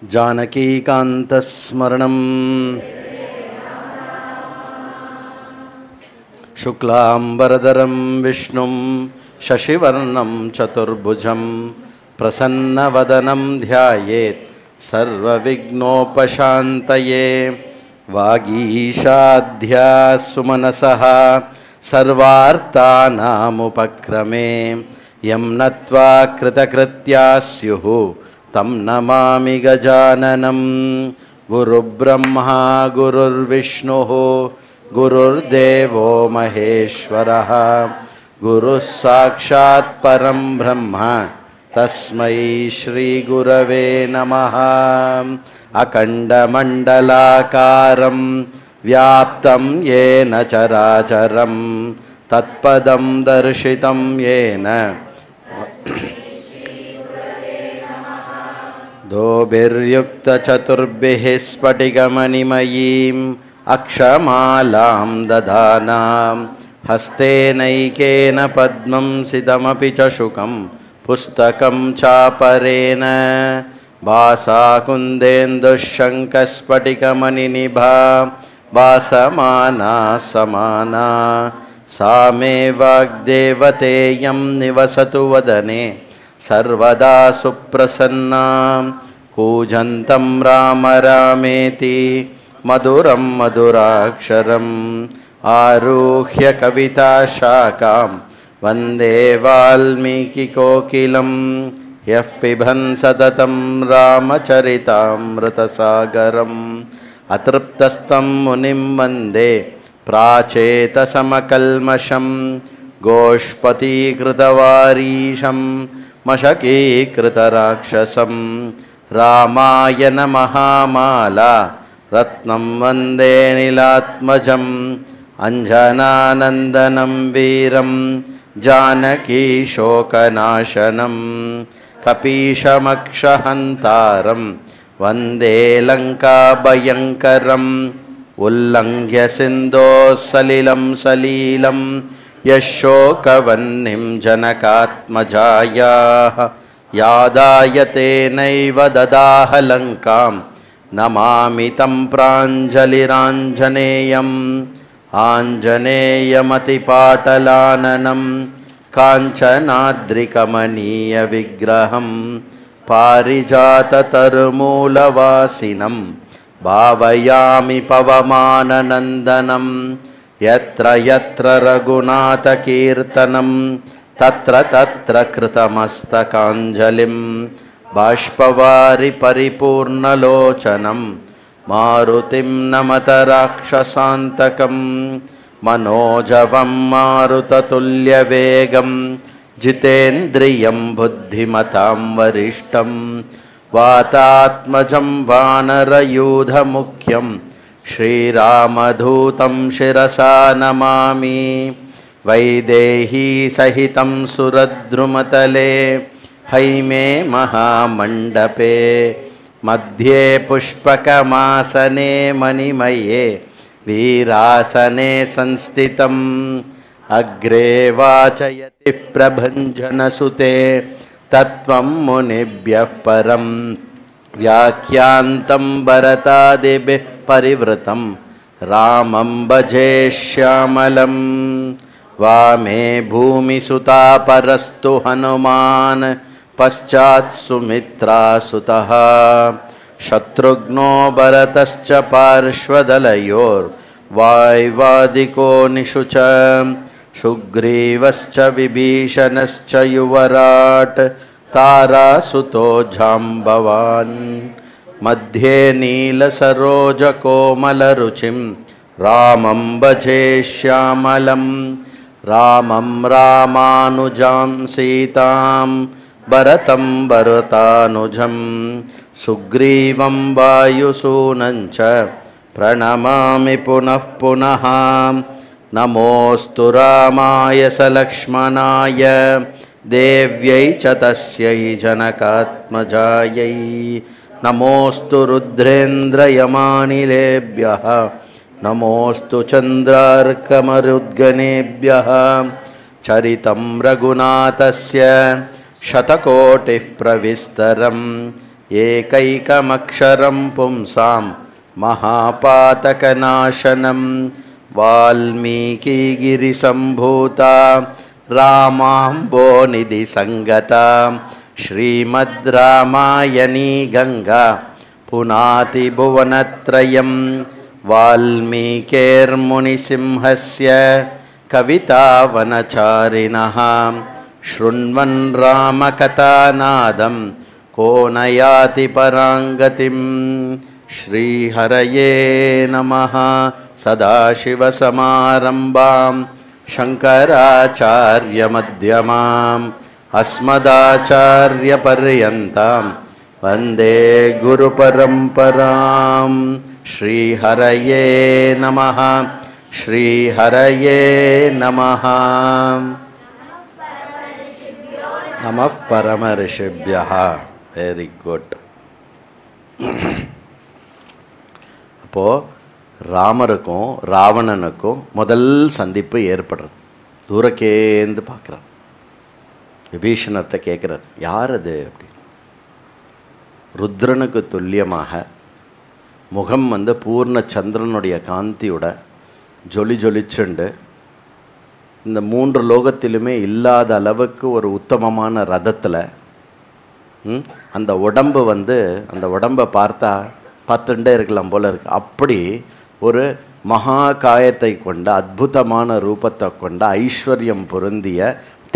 जानकीकान्तस्मरणं शुक्लांबरधरं विष्णुं शशिवर्णं चतुर्भुजं प्रसन्नवदनं ध्यायेत् सर्वविघ्नोपशान्तये। वागीशाध्या सुमनसः सर्वार्थानामुपक्रमे यं नत्वा कृतकृत्या स्युः तं नमामि गजाननं। गुरुब्रह्मा गुरुर्विष्णुः गुरुर्देवो महेश्वरः गुरुः साक्षात् परं ब्रह्म तस्मै श्री गुरवे नमः। अखण्डमण्डलाकारं व्याप्तं येन चराचरं तत्पदं दर्शितं येन दोभिर्युक्तचतुर्भिः स्फटिकमणिमयीम् अक्षमालां दधानां हस्तेनैकेन पद्मं सितमपि च शुकं पुस्तकं चापरेण भासाकुन्देन्दुःशङ्खस्फटिकमणिनिभा भासमाना समाना सा मे वाग्देवतेयं निवसतु वदने सर्वदा सुप्रसन्ना। कूजन्तं राम रामेति मधुरं मधुराक्षरम् आरुह्य कविताशाखां वन्दे वाल्मीकिकोकिलं। यः पिबन् सततं रामचरितामृतसागरम् अतृप्तस्तं मुनिं वन्दे प्राचेतसमकल्मषं गोष्पतीकृतवारीशं मशकीकृतराक्षसं। रामायण महामाला रत्नं वन्दे नीलात्मजं अंजनानन्दनं वीरं जानकी शोकनाशनं। कपीशमक्षहन्तारं वन्दे लङ्काभयङ्करम् उल्लङ्घ्य सिन्धोः सलिलं सलीलं यशोकवह्निं जनकात्मजायाः यादाय तेनैव ददाह लङ्कां नमामि तं प्राञ्जलिराञ्जनेयम्। आञ्जनेयमतिपाटलाननं काञ्चनाद्रिकमनीयविग्रहं पारिजाततरुमूलवासिनं भावयामि पवमाननन्दनं। यत्र यत्र रघुनाथकीर्तनं तत्र तत्र कृतमस्तकाञ्जलिं बाष्पवारि परिपूर्णलोचनं मारुतिं नमत राक्षसान्तकं। मनोजवं मारुततुल्यवेगं जितेन्द्रियं बुद्धिमतां वरिष्ठं वातात्मजं वानरयूथमुख्यं श्रीरामदूतं शिरसा नमामि। वैदेही सहितं सुरद्रुमतले हैमे महामण्डपे मध्ये पुष्पकमासने मणिमये वीरासने संस्थितम्। अग्रे वाचयति प्रभञ्जनसुते तत्त्वं मुनिभ्यः परं व्याख्यान्तं भरतादिभिः परिवृतं रामं भजे श्यामलं। वामे भूमिसुता परस्तु हनुमान् पश्चात् सुमित्रासुतः शत्रुघ्नो भरतश्च पार्श्वदलयोर्वायुवादिको निषुच सुग्रीवश्च विभीषणश्च युवराट् तारासुतो जाम्बवान्। मध्ये नीलसरोजकोमलरुचिं रामं भजे श्यामलं। रामं रामानुजां सीतां भरतं भरतानुजं सुग्रीवं वायुसूनं च प्रणमामि पुनः पुनः। नमोऽस्तु रामाय सलक्ष्मणाय देव्यै च तस्यै जनकात्मजायै। नमोऽस्तु रुद्रेन्द्रयमानिलेभ्यः नमोऽस्तु चन्द्रार्कमरुद्गणेभ्यः। चरितं रघुनाथस्य शतकोटिः प्रविस्तरं ஏகைகமக்ஷரம் பும்சாம் மகாபாதகநாசனம் வால்மீகிகிரிசம்பூதா ராமாம்போநிதி சங்கதா ஸ்ரீமத் ராமாயணீ கங்கா புனாதி புவனத்ரயம் வால்மீகேர்முனிசிம்ஹஸ்ய கவிதாவனசாரிணः ஸ்ருண்வன் ராமகதாநாதம் को न याति पराङ्गतिम् श्रीहरये नमः सदाशिवसमारम्भां शङ्कराचार्यमध्यमाम् अस्मदाचार्यपर्यन्तां वन्दे गुरुपरम्परां श्रीहरये नमः श्रीहरये नमः नमः परमऋषिभ्यः வெரி குட். அப்போது ராமருக்கும் ராவணனுக்கும் முதல் சந்திப்பு ஏற்படுறது. தூரக்கேந்து பார்க்குறார். விபீஷணர்கிட்ட கேட்குறார், யார் அது அப்படின்னு. ருத்ரனுக்கு துல்லியமாக முகம் பூர்ண சந்திரனுடைய காந்தியோட ஜொலிச்சுண்டு இந்த 3 லோகத்திலுமே இல்லாத அளவுக்கு ஒரு உத்தமமான ரதத்தில் அந்த உடம்பு அந்த உடம்பை பார்த்தா பார்த்துட்டே இருக்கலாம் போல இருக்குது. அப்படி ஒரு மகா காயத்தை கொண்ட அற்புதமான ரூபத்தை கொண்ட ஐஸ்வர்யம் பொருந்திய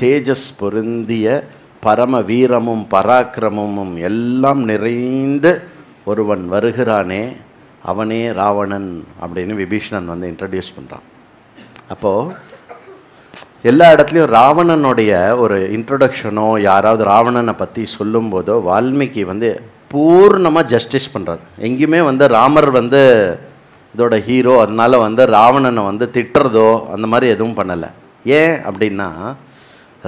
தேஜஸ் பொருந்திய பரம வீரமும் பராக்கிரமும் எல்லாம் நிறைந்து ஒருவன் வருகிறானே, அவனே ராவணன் அப்படின்னு விபீஷணன் இன்ட்ரடியூஸ் பண்ணுறான். அப்போது எல்லா இடத்துலையும் ராவணனுடைய ஒரு இன்ட்ரொடக்ஷனோ யாராவது ராவணனை பற்றி சொல்லும்போதோ வால்மீகி பூர்ணமாக ஜஸ்டிஸ் பண்ணுறார். எங்கேயுமே ராமர் இதோட ஹீரோ, அதனால் ராவணனை திட்டுறதோ அந்த மாதிரி எதுவும் பண்ணலை. ஏன் அப்படின்னா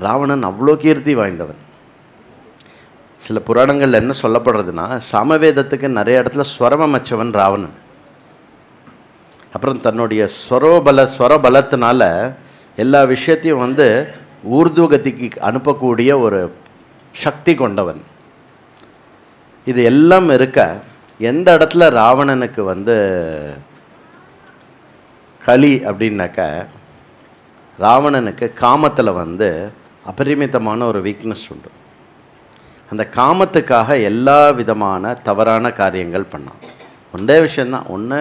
ராவணன் அவ்வளோ கீர்த்தி வாய்ந்தவன். சில புராணங்கள் என்ன சொல்லப்படுறதுன்னா, சாமவேதத்துக்கு நிறைய இடத்துல ஸ்வரமச்சவன் ராவணன். அப்புறம் தன்னுடைய ஸ்வரபலத்தினால எல்லா விஷயத்தையும் ஊர்துவகதிக்கு அனுப்பக்கூடிய ஒரு சக்தி கொண்டவன். இது எல்லாம் இருக்க எந்த இடத்துல ராவணனுக்கு களி அப்படின்னாக்க, ராவணனுக்கு காமத்தில் அபரிமிதமான ஒரு வீக்னஸ் உண்டு. அந்த காமத்துக்காக எல்லா விதமான தவறான காரியங்கள் பண்ணான். ஒன்றே விஷயந்தான், ஒன்று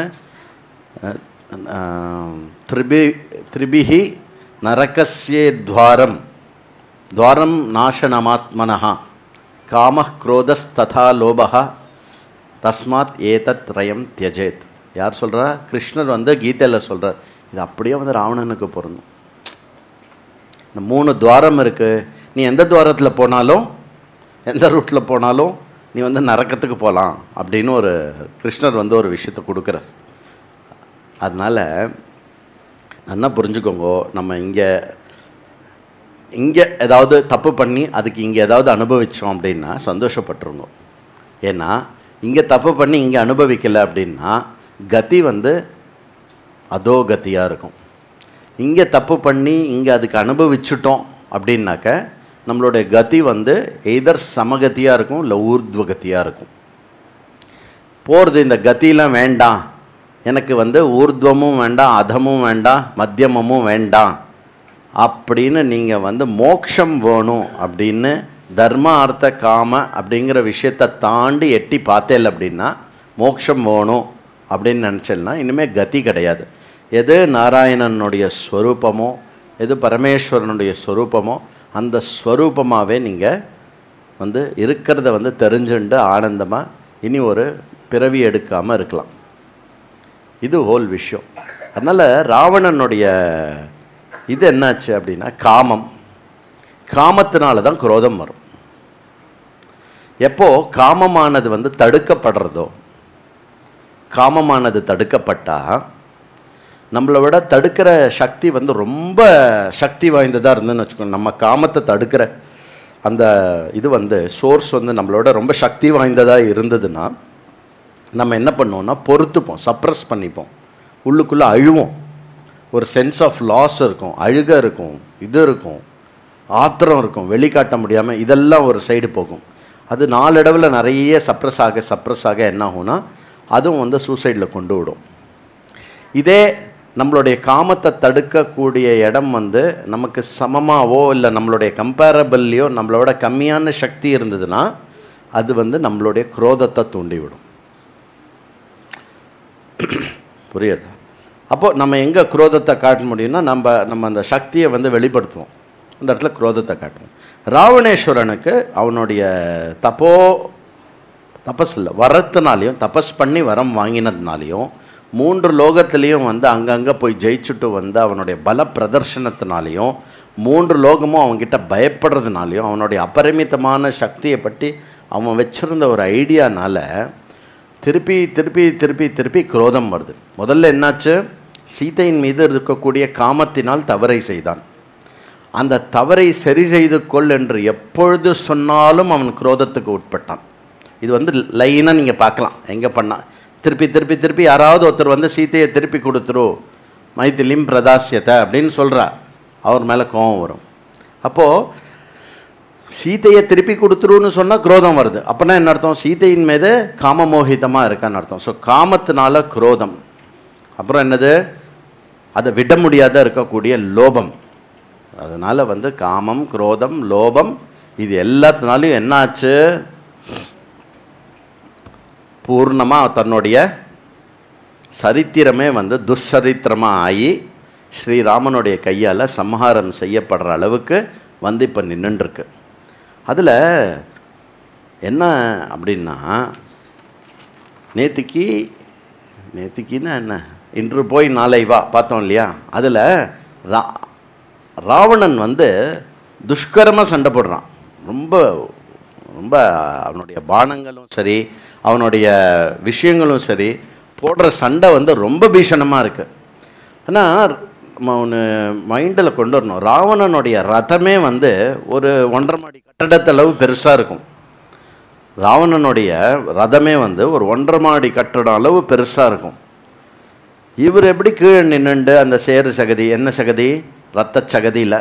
திரிபிஹி நரகஸ்யே துவாரம் நாசனமாத்மனஹா காமஹ் குரோதஸ்ததா லோபஹா தஸ்மாத் ஏதத் ரயம் தியஜேத். யார் சொல்கிறா? கிருஷ்ணர் கீதையில் சொல்கிறார். இது அப்படியே ராவணனுக்கு பொருந்தும். இந்த 3 துவாரம் இருக்குது. நீ எந்த துவாரத்தில் போனாலும் எந்த ரூட்டில் போனாலும் நீ நரக்கத்துக்கு போகலாம் அப்படின்னு ஒரு கிருஷ்ணர் ஒரு விஷயத்தை கொடுக்குறார். அதனால் நல்லா புரிஞ்சுக்கோங்க, நம்ம இங்கே ஏதாவது தப்பு பண்ணி அதுக்கு இங்கே ஏதாவது அனுபவித்தோம் அப்படின்னா சந்தோஷப்பட்டுருங்க. ஏன்னா இங்கே தப்பு பண்ணி இங்கே அனுபவிக்கலை அப்படின்னா கதி அதோ கதியாக இருக்கும். இங்கே தப்பு பண்ணி இங்கே அதுக்கு அனுபவிச்சுட்டோம் அப்படின்னாக்க நம்மளுடைய கதி எய்தர் சமகதியாக இருக்கும் இல்லை ஊர்த்வகதியாக இருக்கும். போகிறது இந்த கத்தியெலாம் வேண்டாம், எனக்கு ஊர்த்வமும் வேண்டாம், அதமும் வேண்டாம், மத்தியமும் வேண்டாம் அப்படின்னு நீங்கள் மோட்சம் வேணும் அப்படின்னு தர்ம அர்த்த காம அப்படிங்கிற விஷயத்தை தாண்டி எட்டி பார்த்தேல் அப்படின்னா மோட்சம் வேணும் அப்படின்னு நினச்சேன்னா இனிமேல் கதி கிடையாது. எது நாராயணனுடைய ஸ்வரூபமோ எது பரமேஸ்வரனுடைய ஸ்வரூபமோ அந்த ஸ்வரூபமாகவே நீங்கள் இருக்கிறத தெரிஞ்சுண்டு ஆனந்தமாக இனி ஒரு பிறவி எடுக்காமல் இருக்கலாம். இது ஹோல் விஷயம். அதனால் ராவணனுடைய இது என்னாச்சு அப்படின்னா காமத்தினால தான் குரோதம் வரும். எப்போ காமமானது தடுக்கப்படுறதோ, காமமானது தடுக்கப்பட்டால் நம்மளை விட தடுக்கிற சக்தி ரொம்ப சக்தி வாய்ந்ததாக இருந்துன்னு வச்சுக்கோங்க. நம்ம காமத்தை தடுக்கிற அந்த இது சோர்ஸ் நம்மளோட ரொம்ப சக்தி வாய்ந்ததாக இருந்ததுன்னா நம்ம என்ன பண்ணுவோம்னா பொறுத்துப்போம், சப்ரஸ் பண்ணிப்போம், உள்ளுக்குள்ளே அழுவோம். ஒரு சென்ஸ் ஆஃப் லாஸ் இருக்கும், அழுக இருக்கும், இது இருக்கும், ஆத்திரம் இருக்கும், வெளிக்காட்ட முடியாமல் இதெல்லாம் ஒரு சைடு போகும். அது நாளடைவில் நிறைய சப்ரஸ் ஆக என்ன ஆகும்னா அதுவும் வந்து சூசைடில் கொண்டு விடும். இதே நம்மளுடைய காமத்தை தடுக்கக்கூடிய இடம் வந்து நமக்கு சமமாகவோ இல்லை நம்மளுடைய கம்பேரபிள்லையோ நம்மளோட கம்மியான சக்தி இருந்ததுன்னா அது வந்து நம்மளுடைய குரோதத்தை தூண்டிவிடும். புரியுதா? அப்போது நம்ம எங்கே குரோதத்தை காட்ட முடியும்னா நம்ம அந்த சக்தியை வந்து வெளிப்படுத்துவோம், அந்த இடத்துல குரோதத்தை காட்டுவோம். ராவணேஸ்வரனுக்கு அவனுடைய தபஸ் இல்லை வரத்தினாலையும் தபஸ் பண்ணி வரம் வாங்கினதுனாலையும் 3 லோகத்திலையும் வந்து அங்கங்கே போய் ஜெயிச்சுட்டு வந்து அவனுடைய பல பிரதர்ஷனத்தினாலையும் 3 லோகமும் அவன்கிட்ட பயப்படுறதுனாலையும் அவனுடைய அபரிமிதமான சக்தியை பற்றி அவன் வச்சுருந்த ஒரு ஐடியானால் திருப்பி திருப்பி திருப்பி திருப்பி குரோதம் வருது. முதல்ல என்னாச்சு, சீதையின் மீது இருக்கக்கூடிய காமத்தினால் தவறை செய்தான். அந்த தவறை சரி செய்து கொள் என்று எப்பொழுது சொன்னாலும் அவன் குரோதத்துக்கு உட்பட்டான். இது வந்து லைனாக நீங்கள் பார்க்கலாம், எங்கே பண்ணால் திருப்பி திருப்பி திருப்பி யாராவது ஒருத்தர் வந்து சீதையை திருப்பி கொடுத்துரு மைத்திலிம் பிரதாசியத்தை அப்படின்னு சொல்கிறா, அவர் மேலே கோபம் வரும். அப்போது சீதையை திருப்பி கொடுத்துருன்னு சொன்னால் குரோதம் வருது. அப்படின்னா என்ன அர்த்தம், சீதையின் மீது காமமோகிதமாக இருக்கான்னு அர்த்தம். ஸோ காமத்தினால குரோதம். அப்புறம் என்னது, அதை விட முடியாத இருக்கக்கூடிய லோபம். அதனால் வந்து காமம், குரோதம், லோபம் இது எல்லாத்தினாலையும் என்னாச்சு, பூர்ணமாக தன்னுடைய சரித்திரமே வந்து துஷ்சரித்திரமாக ஆகி ஸ்ரீராமனுடைய கையால் சம்ஹாரம் செய்யப்படுற அளவுக்கு வந்து இப்போ நின்றுருக்கு. அதில் என்ன அப்படின்னா, நேத்திக்கின்னா என்ன, இன்று போய் நாளை வா பார்த்தோம் இல்லையா, அதில் ராவணன் வந்து துஷ்கரமாக சண்டை போடுறான். ரொம்ப ரொம்ப அவனுடைய பானங்களும் சரி அவனுடைய விஷயங்களும் சரி போடுற சண்டை வந்து ரொம்ப பீஷணமாக இருக்குது. ஆனால் நம்ம ஒன்று மைண்டில் கொண்டு வரணும், ராவணனுடைய ரதமே வந்து ஒரு 1.5 மாடி கட்டடத்தளவு பெருசாக இருக்கும். ராவணனுடைய ரதமே வந்து ஒரு 1.5 மாடி கட்டடம் அளவு பெருசாக இருக்கும். இவர் எப்படி கீழே நின்றுண்டு அந்த சேரு சகதி, என்ன சகதி, ரத்த சகதியில்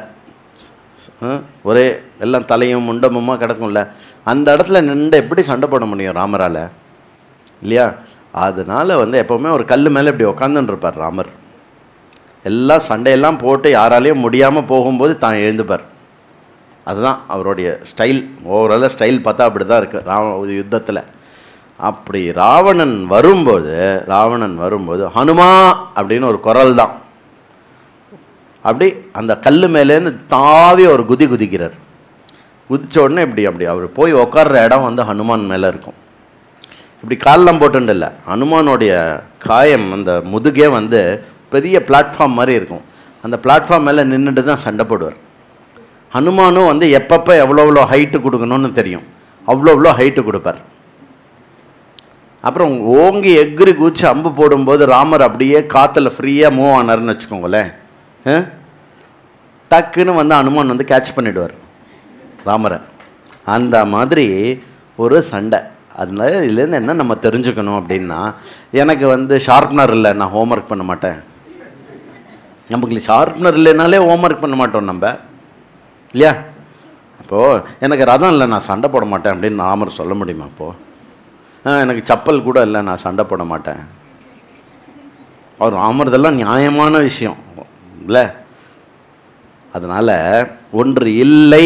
ஒரே எல்லாம் தலையும் முண்டமுமா கிடக்கும்ல, அந்த இடத்துல நின்று எப்படி சண்டை போட முடியும் ராமரால் இல்லையா? அதனால் வந்து எப்போவுமே ஒரு கல் மேலே இப்படி உக்காந்துருப்பார் ராமர். எல்லாம் சண்டையெல்லாம் போட்டு யாராலையும் முடியாமல் போகும்போது தான் எழுந்துப்பார். அதுதான் அவருடைய ஸ்டைல். ஓவரால் ஸ்டைல் பார்த்தா அப்படி தான் இருக்குது யுத்தத்தில். அப்படி ராவணன் வரும்போது ஹனுமா அப்படின்னு ஒரு குரல் தான். அப்படி அந்த கல் மேலேருந்து தாவி ஒரு குதிக்கிறார். குதித்த உடனே அப்படி அவர் போய் உட்கார்ற இடம் வந்து ஹனுமான் மேலே இருக்கும். இப்படி காலெல்லாம் போட்டுண்டில்ல, ஹனுமானுடைய காயம் அந்த முதுகே வந்து பெரிய பிளாட்ஃபார்ம் மாதிரி இருக்கும். அந்த பிளாட்ஃபார்ம் மேலே நின்றுட்டு தான் சண்டை போடுவார். ஹனுமானும் வந்து எப்பப்போ எவ்வளோ ஹைட்டு கொடுக்கணும்னு தெரியும், அவ்வளோ ஹைட்டு கொடுப்பார். அப்புறம் ஓங்கி எகிரி குதிச்சு அம்பு போடும்போது ராமர் அப்படியே காற்றுல ஃப்ரீயாக மூவ் ஆனார்னு வச்சுக்கோங்களேன், டக்குன்னு வந்து ஹனுமான் வந்து கேட்ச் பண்ணிவிடுவார் ராமரை. அந்த மாதிரி ஒரு சண்டை. அதனால இதுலேருந்து என்ன நம்ம தெரிஞ்சுக்கணும் அப்படின்னா, எனக்கு வந்து ஷார்ப்னர் இல்லை, நான் ஹோம்ஒர்க் பண்ண மாட்டேன். நமக்கு ஷார்ப்னர் இல்லைனாலே ஹோம்ஒர்க் பண்ண மாட்டோம் நம்ம இல்லையா? அப்போது எனக்கு ரதம் இல்லை, நான் சண்டை போட மாட்டேன் அப்படின்னு ராமர் சொல்ல முடியுமா? அப்போது எனக்கு சப்பல் கூட இல்லை, நான் சண்டை போட மாட்டேன். அவர் ராமர்தெல்லாம் நியாயமான விஷயம் இல்லை? அதனால் ஒன்று இல்லை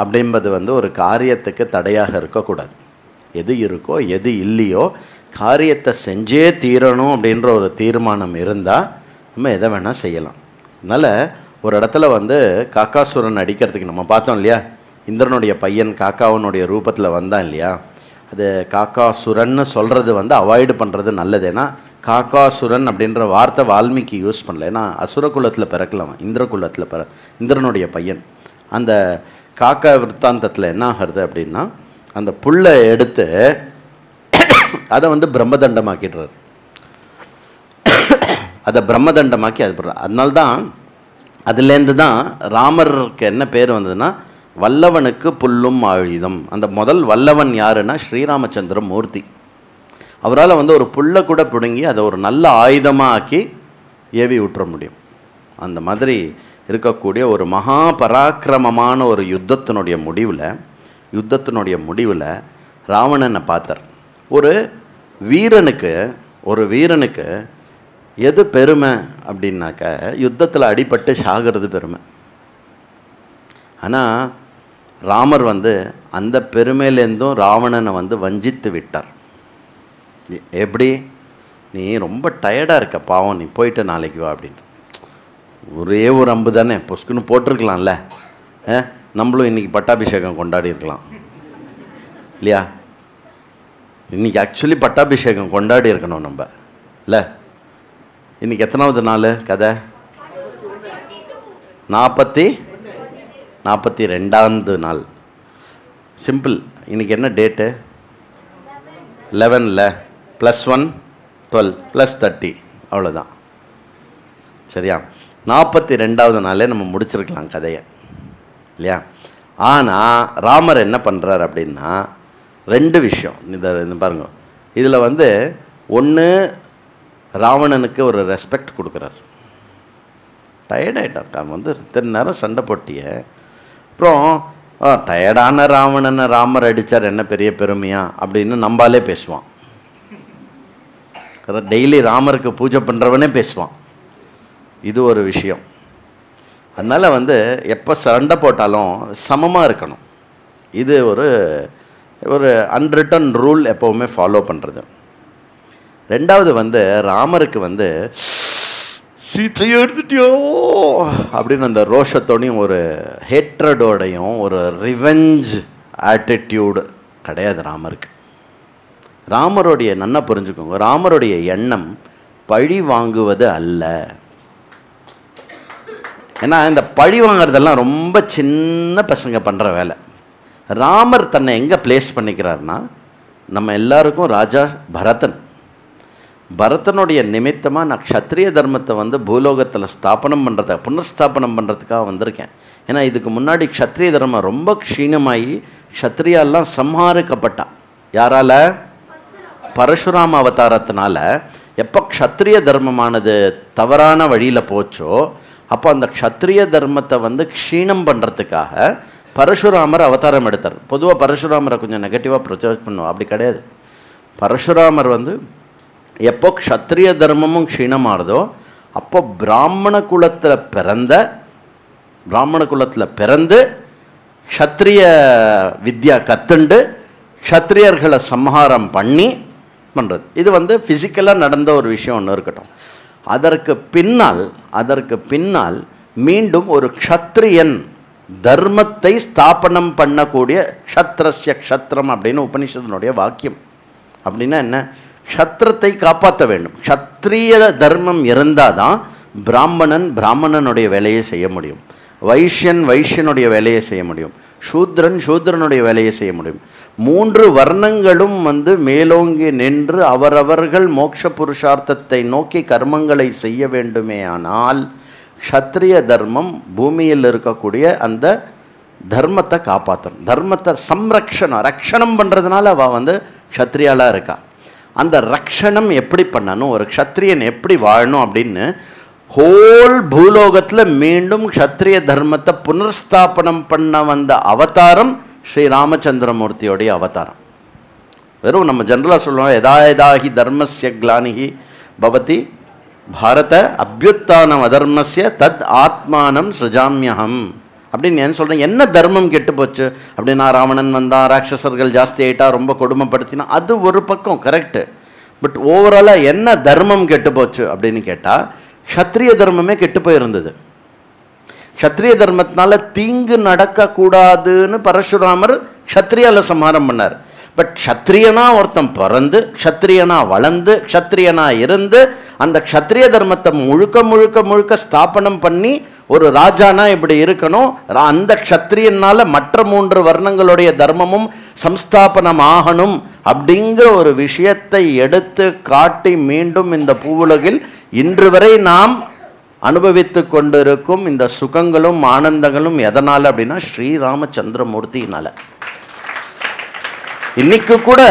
அப்படின்பது வந்து ஒரு காரியத்துக்கு தடையாக இருக்கக்கூடாது. எது இருக்கோ எது இல்லையோ காரியத்தை செஞ்சே தீரணும் அப்படின்ற ஒரு தீர்மானம் இருந்தால் நம்ம எதை வேணால் செய்யலாம். அதனால் ஒரு இடத்துல வந்து காக்காசுரன் அடிக்கிறதுக்கு நம்ம பார்த்தோம் இல்லையா, இந்திரனுடைய பையன் காக்காவனுடைய ரூபத்தில் வந்தான் இல்லையா, அது காக்காசுரன்னு சொல்கிறது வந்து அவாய்டு பண்ணுறது நல்லது. ஏன்னா காக்காசுரன் அப்படின்ற வார்த்தை வால்மீகி யூஸ் பண்ணல, ஏன்னா அசுர குலத்தில் பிறக்கலாம், இந்திர குலத்தில் இந்திரனுடைய பையன். அந்த காக்கா விற்த்தாந்தத்தில் என்ன ஆகிறது அப்படின்னா, அந்த புல்லை எடுத்து அதை வந்து பிரம்மதண்டமாக்கிடுறார். அதை பிரம்மதண்டமாக்கி அது பண்ணுறார். அதனால்தான் அதுலேருந்து தான் ராமருக்கு என்ன பேர் வந்ததுன்னா, வல்லவனுக்கு புல்லும் ஆயுதம். அந்த முதல் வல்லவன் யாருன்னா ஸ்ரீராமச்சந்திர மூர்த்தி. அவரால் வந்து ஒரு புல்லை கூட பிடுங்கி அதை ஒரு நல்ல ஆயுதமாக ஆக்கி ஏவி விட்டுற முடியும். அந்த மாதிரி இருக்கக்கூடிய ஒரு மகா பராக்கிரமமான ஒரு யுத்தத்தினுடைய முடிவில் யுத்தத்தினுடைய முடிவில் ராவணனை பார்த்தார். ஒரு வீரனுக்கு எது பெருமை அப்படின்னாக்க யுத்தத்தில் அடிபட்டு சாகிறது பெருமை. ஆனால் ராமர் அந்த பெருமையிலேருந்தும் ராவணனை வஞ்சித்து விட்டார். எப்படி? நீ ரொம்ப டயர்டாக இருக்க, பாவம், நீ போயிட்டு நாளைக்கு வா அப்படின்னு. ஒரே ஒரு அம்பு தானே, பொஸ்குன்னு போட்டிருக்கலாம்ல. நம்மளும் இன்றைக்கி பட்டாபிஷேகம் கொண்டாடி இருக்கலாம் இல்லையா? இன்றைக்கி ஆக்சுவலி பட்டாபிஷேகம் கொண்டாடி இருக்கணும் நம்ம இல்லை? இன்றைக்கி எத்தனாவது நாள் கதை? 42வது நாள். சிம்பிள். இன்றைக்கி என்ன டேட்டு? 11 +1 12 +30, அவ்வளோதான். சரியா? 42வது நாளே நம்ம முடிச்சிருக்கலாம் கதையை இல்லையா? ஆனால் ராமர் என்ன பண்ணுறார் அப்படின்னா 2 விஷயம். இதை பாருங்க. இதில் ஒன்று, ராவணனுக்கு ஒரு ரெஸ்பெக்ட் கொடுக்குறார். டயர்டாயிட்டான், இத்தனை நேரம் சண்டை போட்டிய, அப்புறம் டயர்டான ராவணனை ராமர் அடித்தார், என்ன பெரிய பெருமையா அப்படின்னு நம்பாலே பேசுவான். டெய்லி ராமருக்கு பூஜை பண்ணுறவனே பேசுவான். இது ஒரு விஷயம். அதனால் எப்போ சண்டை போட்டாலும் சமமாக இருக்கணும். இது ஒரு அன்ரிட்டன் ரூல், எப்போவுமே ஃபாலோ பண்ணுறது. ரெண்டாவது ராமருக்கு சீத்தையை எடுத்துட்டியோ அப்படின்னு அந்த ரோஷத்தோடையும் ஒரு ஹேட்ரடோடையும் ஒரு ரிவெஞ்ச் ஆட்டிடியூடு கிடையாது ராமருக்கு. ராமருடைய நன்னா புரிஞ்சுக்கோங்க, ராமருடைய எண்ணம் பழி வாங்குவது அல்ல. ஏன்னா இந்த பழி வாங்குறதெல்லாம் ரொம்ப சின்ன பசங்க பண்ணுற வேலை. ராமர் தன்னை எங்கே பிளேஸ் பண்ணிக்கிறார்னா, நம்ம எல்லாருக்கும் ராஜா பரதனுடைய நிமித்தமாக நான் க்ஷத்ரிய தர்மத்தை பூலோகத்தில் புனர்ஸ்தாபனம் பண்ணுறதுக்காக வந்திருக்கேன். ஏன்னா இதுக்கு முன்னாடி க்ஷத்ரிய தர்மம் ரொம்ப க்ஷீணமாகி க்ஷத்ரியாலாம் சம்ஹாரிக்கப்பட்டா. யாரால? பரசுராம அவதாரத்தினால. எப்போ க்ஷத்ரிய தர்மமானது தவறான வழியில் போச்சோ அப்போ அந்த க்ஷத்ரிய தர்மத்தை க்ஷீணம் பண்ணுறதுக்காக பரசுராமர் அவதாரம் எடுத்தார். பொதுவாக பரசுராமரை கொஞ்சம் நெகட்டிவாக ப்ரொஜெக்ட் பண்ணுவோம், அப்படி கிடையாது. பரசுராமர் எப்போ க்ஷத்ரிய தர்மமும் க்ஷீணமாகுதோ அப்போ பிராமண குலத்தில் பிறந்து க்ஷத்ரிய வித்யா கத்துண்டு க்ஷத்ரியர்களை சம்ஹாரம் பண்ணி பண்ணுறது. இது ஃபிசிக்கலாக நடந்த ஒரு விஷயம் ஒன்று இருக்கட்டும். அதற்கு பின்னால் மீண்டும் ஒரு க்ஷத்ரியன் தர்மத்தை ஸ்தாபனம் பண்ணக்கூடிய க்ஷத்ரஸ்ய க்ஷத்ரம் அப்படின்னு உபனிஷத்தினுடைய வாக்கியம். அப்படின்னா என்ன? க்ஷத்ரத்தை காப்பாற்ற வேண்டும். க்ஷத்ரிய தர்மம் இருந்தால் தான் பிராமணனுடைய வேலையை செய்ய முடியும், வைஷ்யனுடைய வேலையை செய்ய முடியும், சூத்ரனுடைய வேலையை செய்ய முடியும். 3 வர்ணங்களும் மேலோங்கி நின்று அவரவர்கள் மோட்ச புருஷார்த்தத்தை நோக்கி கர்மங்களை செய்ய வேண்டுமே. ஆனால் க்ஷத்ரிய தர்மம் பூமியில் இருக்கக்கூடிய அந்த தர்மத்தை காப்பாற்றணும். தர்மத்தை ரக்ஷணம் பண்ணுறதுனால அவள் க்ஷத்ரியாலாக இருக்கா. அந்த ரக்ஷணம் எப்படி பண்ணணும், ஒரு க்ஷத்ரியன் எப்படி வாழணும் அப்படின்னு ஹோல் பூலோகத்தில் மீண்டும் க்ஷத்ரிய தர்மத்தை புனர்ஸ்தாபனம் பண்ண வந்த அவதாரம் ஸ்ரீ ராமச்சந்திரமூர்த்தியோடைய அவதாரம். வெறும் நம்ம ஜென்ரலாக சொல்லுவோம், எதாயதாகி தர்மஸ்ய கிளானிகி பவதி பாரத அபியுத்தானம் அதர்மஸ்ய தத் ஆத்மானம் சுஜாமியகம் அப்படின்னு ஏன் சொல்கிறேன்? என்ன தர்மம் கெட்டு போச்சு அப்படின்னா, ராவணன் வந்தான், ராட்சசர்கள் ஜாஸ்தி ஆகிட்டா, ரொம்ப கொடுமைப்படுத்தினா, அது ஒரு பக்கம் கரெக்டு. பட் ஓவராலாக என்ன தர்மம் கெட்டு போச்சு அப்படின்னு கேட்டால் க்ஷத்ரிய தர்மமே கெட்டு போயிருந்தது. க்ஷத்ரிய தர்மத்தினால தீங்கு நடக்கக்கூடாதுன்னு பரசுராமர் க்ஷத்ரியால சம்ஹாரம் பண்ணார். பட் க்ஷத்ரியனா ஒருத்தன் பிறந்து க்ஷத்ரியனா வளர்ந்து க்ஷத்ரியனா இருந்து அந்த க்ஷத்ரிய தர்மத்தை முழுக்க ஸ்தாபனம் பண்ணி ஒரு ராஜானா இப்படி இருக்கணும், அந்த க்ஷத்ரியனால மற்ற 3 வர்ணங்களுடைய தர்மமும் சம்ஸ்தாபனம் ஆகணும் அப்படிங்கிற ஒரு விஷயத்தை எடுத்து காட்டி மீண்டும் இந்த பூவுலகில் இன்று வரை நாம் அனுபவித்து கொண்டிருக்கும் இந்த சுகங்களும் ஆனந்தங்களும் எதனால் அப்படின்னா ஸ்ரீராமச்சந்திரமூர்த்தியினால. இன்னைக்கு கூட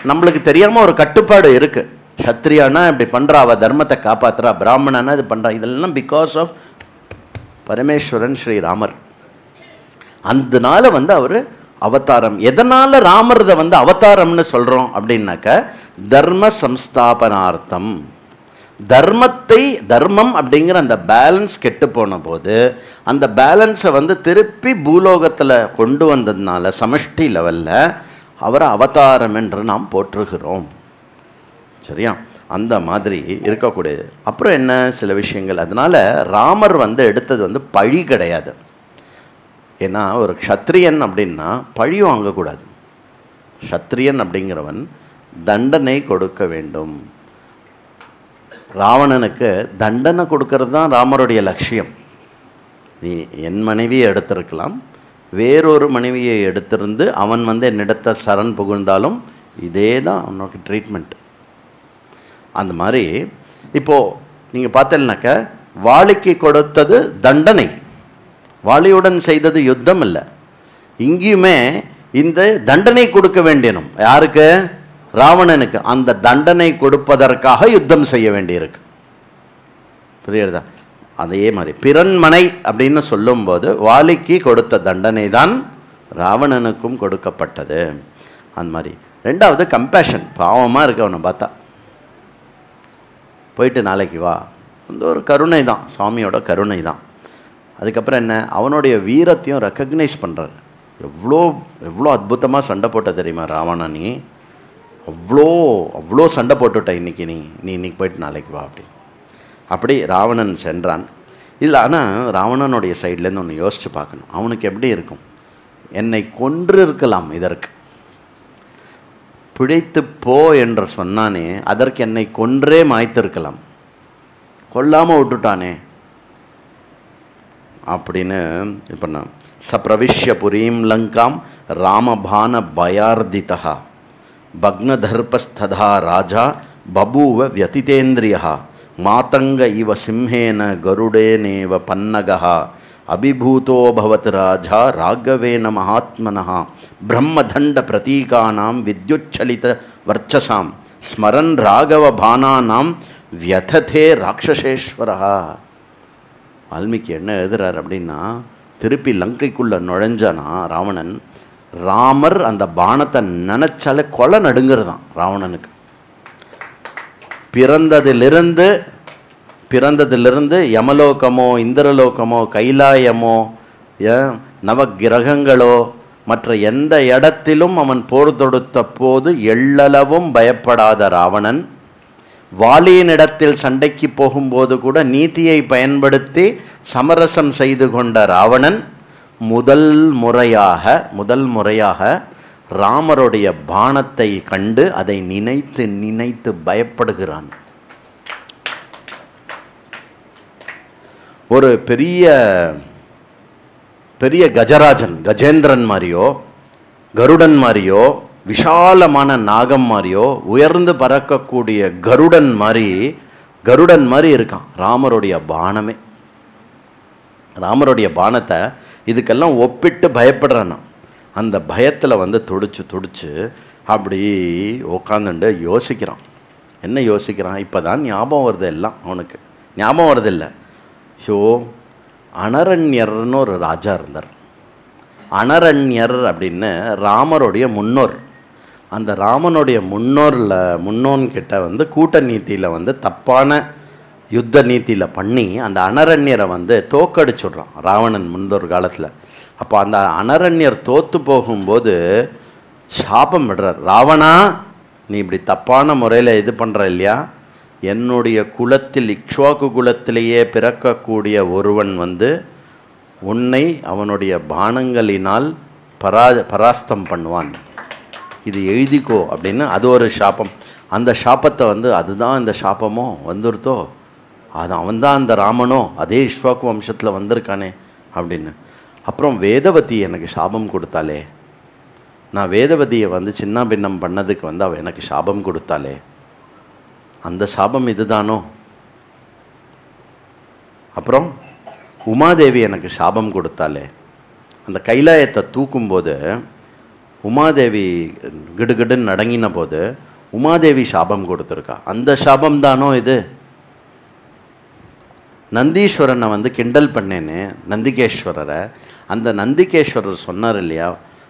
நம்மளுக்கு தெரியாமல் ஒரு கட்டுப்பாடு இருக்குது. க்ஷத்ரியானா இப்படி பண்ணுறா, அவள் தர்மத்தை காப்பாற்றுறா, பிராமணனா இது பண்ணுறா, இதெல்லாம் பிகாஸ் ஆஃப் பரமேஸ்வரன் ஸ்ரீராமர். அதனால அவர் அவதாரம். எதனால் ராமர் இதை வந்து அவதாரம்னு சொல்கிறோம் அப்படின்னாக்க, தர்ம சம்ஸ்தாபனார்த்தம். தர்மம் அப்படிங்கிற அந்த பேலன்ஸ் கெட்டு போன போது அந்த பேலன்ஸை வந்து திருப்பி பூலோகத்தில் கொண்டு வந்ததுனால சமஷ்டி லெவலில் அவரை அவதாரம் என்று நாம் போற்றுகிறோம். சரியா? அந்த மாதிரி இருக்கக்கூடியது. அப்புறம் என்ன சில விஷயங்கள், அதனால் ராமர் வந்து எடுத்தது வந்து பழி கிடையாது. ஏன்னா ஒரு க்ஷத்ரியன் அப்படின்னா பழி வாங்கக்கூடாது. க்ஷத்ரியன் அப்படிங்கிறவன் தண்டனை கொடுக்க வேண்டும். ராவணனுக்கு தண்டனை கொடுக்கறது தான் ராமருடைய லட்சியம். நீ என் மனைவியை எடுத்திருக்கலாம், வேறொரு மனைவியை எடுத்திருந்து அவன் வந்து என்னிடத்தை சரண் புகுந்தாலும் இதே தான் அவனுக்கு ட்ரீட்மெண்ட். அந்த மாதிரி இப்போது நீங்கள் பார்த்தீங்கன்னாக்க வாலிக்கு கொடுத்தது தண்டனை, வாலியுடன் செய்தது யுத்தம் இல்லை. இங்கேயுமே இந்த தண்டனை கொடுக்க வேண்டியனும் யாருக்கு? ராவணனுக்கு. அந்த தண்டனை கொடுப்பதற்காக யுத்தம் செய்ய வேண்டியிருக்கு. புரியுறதா? அதே மாதிரி பிறன்மனை அப்படின்னு சொல்லும்போது வாலிக்கு கொடுத்த தண்டனை தான் ராவணனுக்கும் கொடுக்கப்பட்டது. அந்த மாதிரி. ரெண்டாவது கம்பேஷன். பாவமாக இருக்கு அவனை பார்த்தா, போயிட்டு நாளைக்கு வா. அந்த ஒரு கருணை தான், சுவாமியோட கருணை தான். அதுக்கப்புறம் என்ன, அவனுடைய வீரத்தையும் ரெக்கக்னைஸ் பண்ணுறாரு. எவ்வளோ எவ்வளோ அற்புதமாக சண்டை போட்ட தெரியுமா ராவணன், நீ அவ்வளோ சண்டை போட்டுட்ட இன்னைக்கு, நீ இன்னைக்கு போயிட்டு நாளைக்கு வா அப்படி ராவணன் சென்றான். இல்லை, ஆனால் ராவணனுடைய சைட்லேருந்து ஒன்று யோசித்து பார்க்கணும். அவனுக்கு எப்படி இருக்கும்? என்னை கொன்று இருக்கலாம், இதற்கு பிழைத்து போ என்று சொன்னானே, அதற்கு என்னை கொன்றே மாய்த்திருக்கலாம், கொல்லாமல் விட்டுட்டானே அப்படின்னு இப்போ நான் சப்ரவிஷ்ய புரீம் லங்காம் ராமபான பயார்திதா பக்னதர்பஸ்ததா ராஜா பபூவ வியதிதேந்திரியா மாதங்க இவ சிம்ஹேன கருடேனேவ பன்னகா அபிபூதோபவத் ராஜா ராகவேன மகாத்மனः பிரம்மதண்ட பிரதீகானாம் வித்யுச்சலித வர்ச்சசாம் ஸ்மரன் ராகவ பானானாம் வியததே ராட்சசேஸ்வரா. வால்மீகி என்ன எழுதுறார் அப்படின்னா, திருப்பி லங்கைக்குள்ளே நுழைஞ்சானா ராவணன், ராமர் அந்த பானத்தை நினச்சாலே கொலை நடுங்கிறதான் ராவணனுக்கு. பிறந்ததிலிருந்து யமலோகமோ இந்திரலோகமோ கைலாயமோ நவகிரகங்களோ மற்ற எந்த இடத்திலும் அவன் போர் தொடுத்த போது எள்ளளவும் பயப்படாத ராவணன், வாலியினிடத்தில் சண்டைக்கு போகும்போது கூட நீதியை பயன்படுத்தி சமரசம் செய்து கொண்ட ராவணன் முதல் முறையாக ராமருடைய பானத்தை கண்டு அதை நினைத்து பயப்படுகிறான். ஒரு பெரிய கஜேந்திரன் மாதிரியோ கருடன் மாதிரியோ விஷாலமான நாகம் மாதிரியோ உயர்ந்து பறக்கக்கூடிய கருடன் மாதிரி இருக்கான் ராமருடைய பானமே. ராமருடைய பானத்தை இதுக்கெல்லாம் ஒப்பிட்டு பயப்படுறான். அந்த பயத்தில் வந்து துடிச்சு அப்படி உக்காந்துட்டு யோசிக்கிறான். என்ன யோசிக்கிறான்? இப்போ தான் ஞாபகம் வருது, எல்லாம் அவனுக்கு ஞாபகம் வருதில்லை. ஷோ, அனரண்யர்னு ஒரு ராஜா இருந்தார். அனரண்யர் அப்படின்னு ராமருடைய முன்னோர். அந்த ராமனுடைய முன்னோன்கிட்ட வந்து கூட்ட நீதியில் வந்து தப்பான யுத்த நீதியில் பண்ணி அந்த அனரண்யரை வந்து தோக்கடிச்சுடுறான் ராவணன் முன்னொரு காலத்தில். அப்போ அந்த அனரண்யர் தோற்று போகும்போது சாபம் விடுறார், ராவணா நீ இப்படி தப்பான முறையில் இது பண்ணுற இல்லையா, என்னுடைய குலத்தில் இக்ஷ்வாக்கு குலத்திலேயே பிறக்கக்கூடிய ஒருவன் வந்து உன்னை அவனுடைய பானங்களினால் பராஸ்தம் பண்ணுவான், இது எழுதிக்கோ அப்படின்னு. அது ஒரு சாபம். அந்த சாபத்தை வந்து அதுதான் இந்த சாபமோ வந்துருத்தோ, அது அவன்தான் அந்த ராமனோ அதே இக்ஷ்வாக்கு வம்சத்தில் வந்திருக்கானே அப்படின்னு. அப்புறம் வேதவதி எனக்கு சாபம் கொடுத்தாலே, நான் வேதவதியை வந்து சின்ன பின்னம் பண்ணதுக்கு வந்து அவள் எனக்கு சாபம் கொடுத்தாலே, அந்த சாபம் இதுதானோ. அப்புறம் உமாதேவி எனக்கு சாபம் கொடுத்தாலே, அந்த கைலாயத்தை தூக்கும்போது உமாதேவி கிடுகிடுன்னு நடங்கின போது உமாதேவி சாபம் கொடுத்துருக்கா, அந்த சாபம் தானோ இது. நந்தீஸ்வரனை வந்து கிண்டல் பண்ணேன்னு நந்திகேஸ்வரரை, அந்த நந்திகேஸ்வரர் சொன்னார் இல்லையா,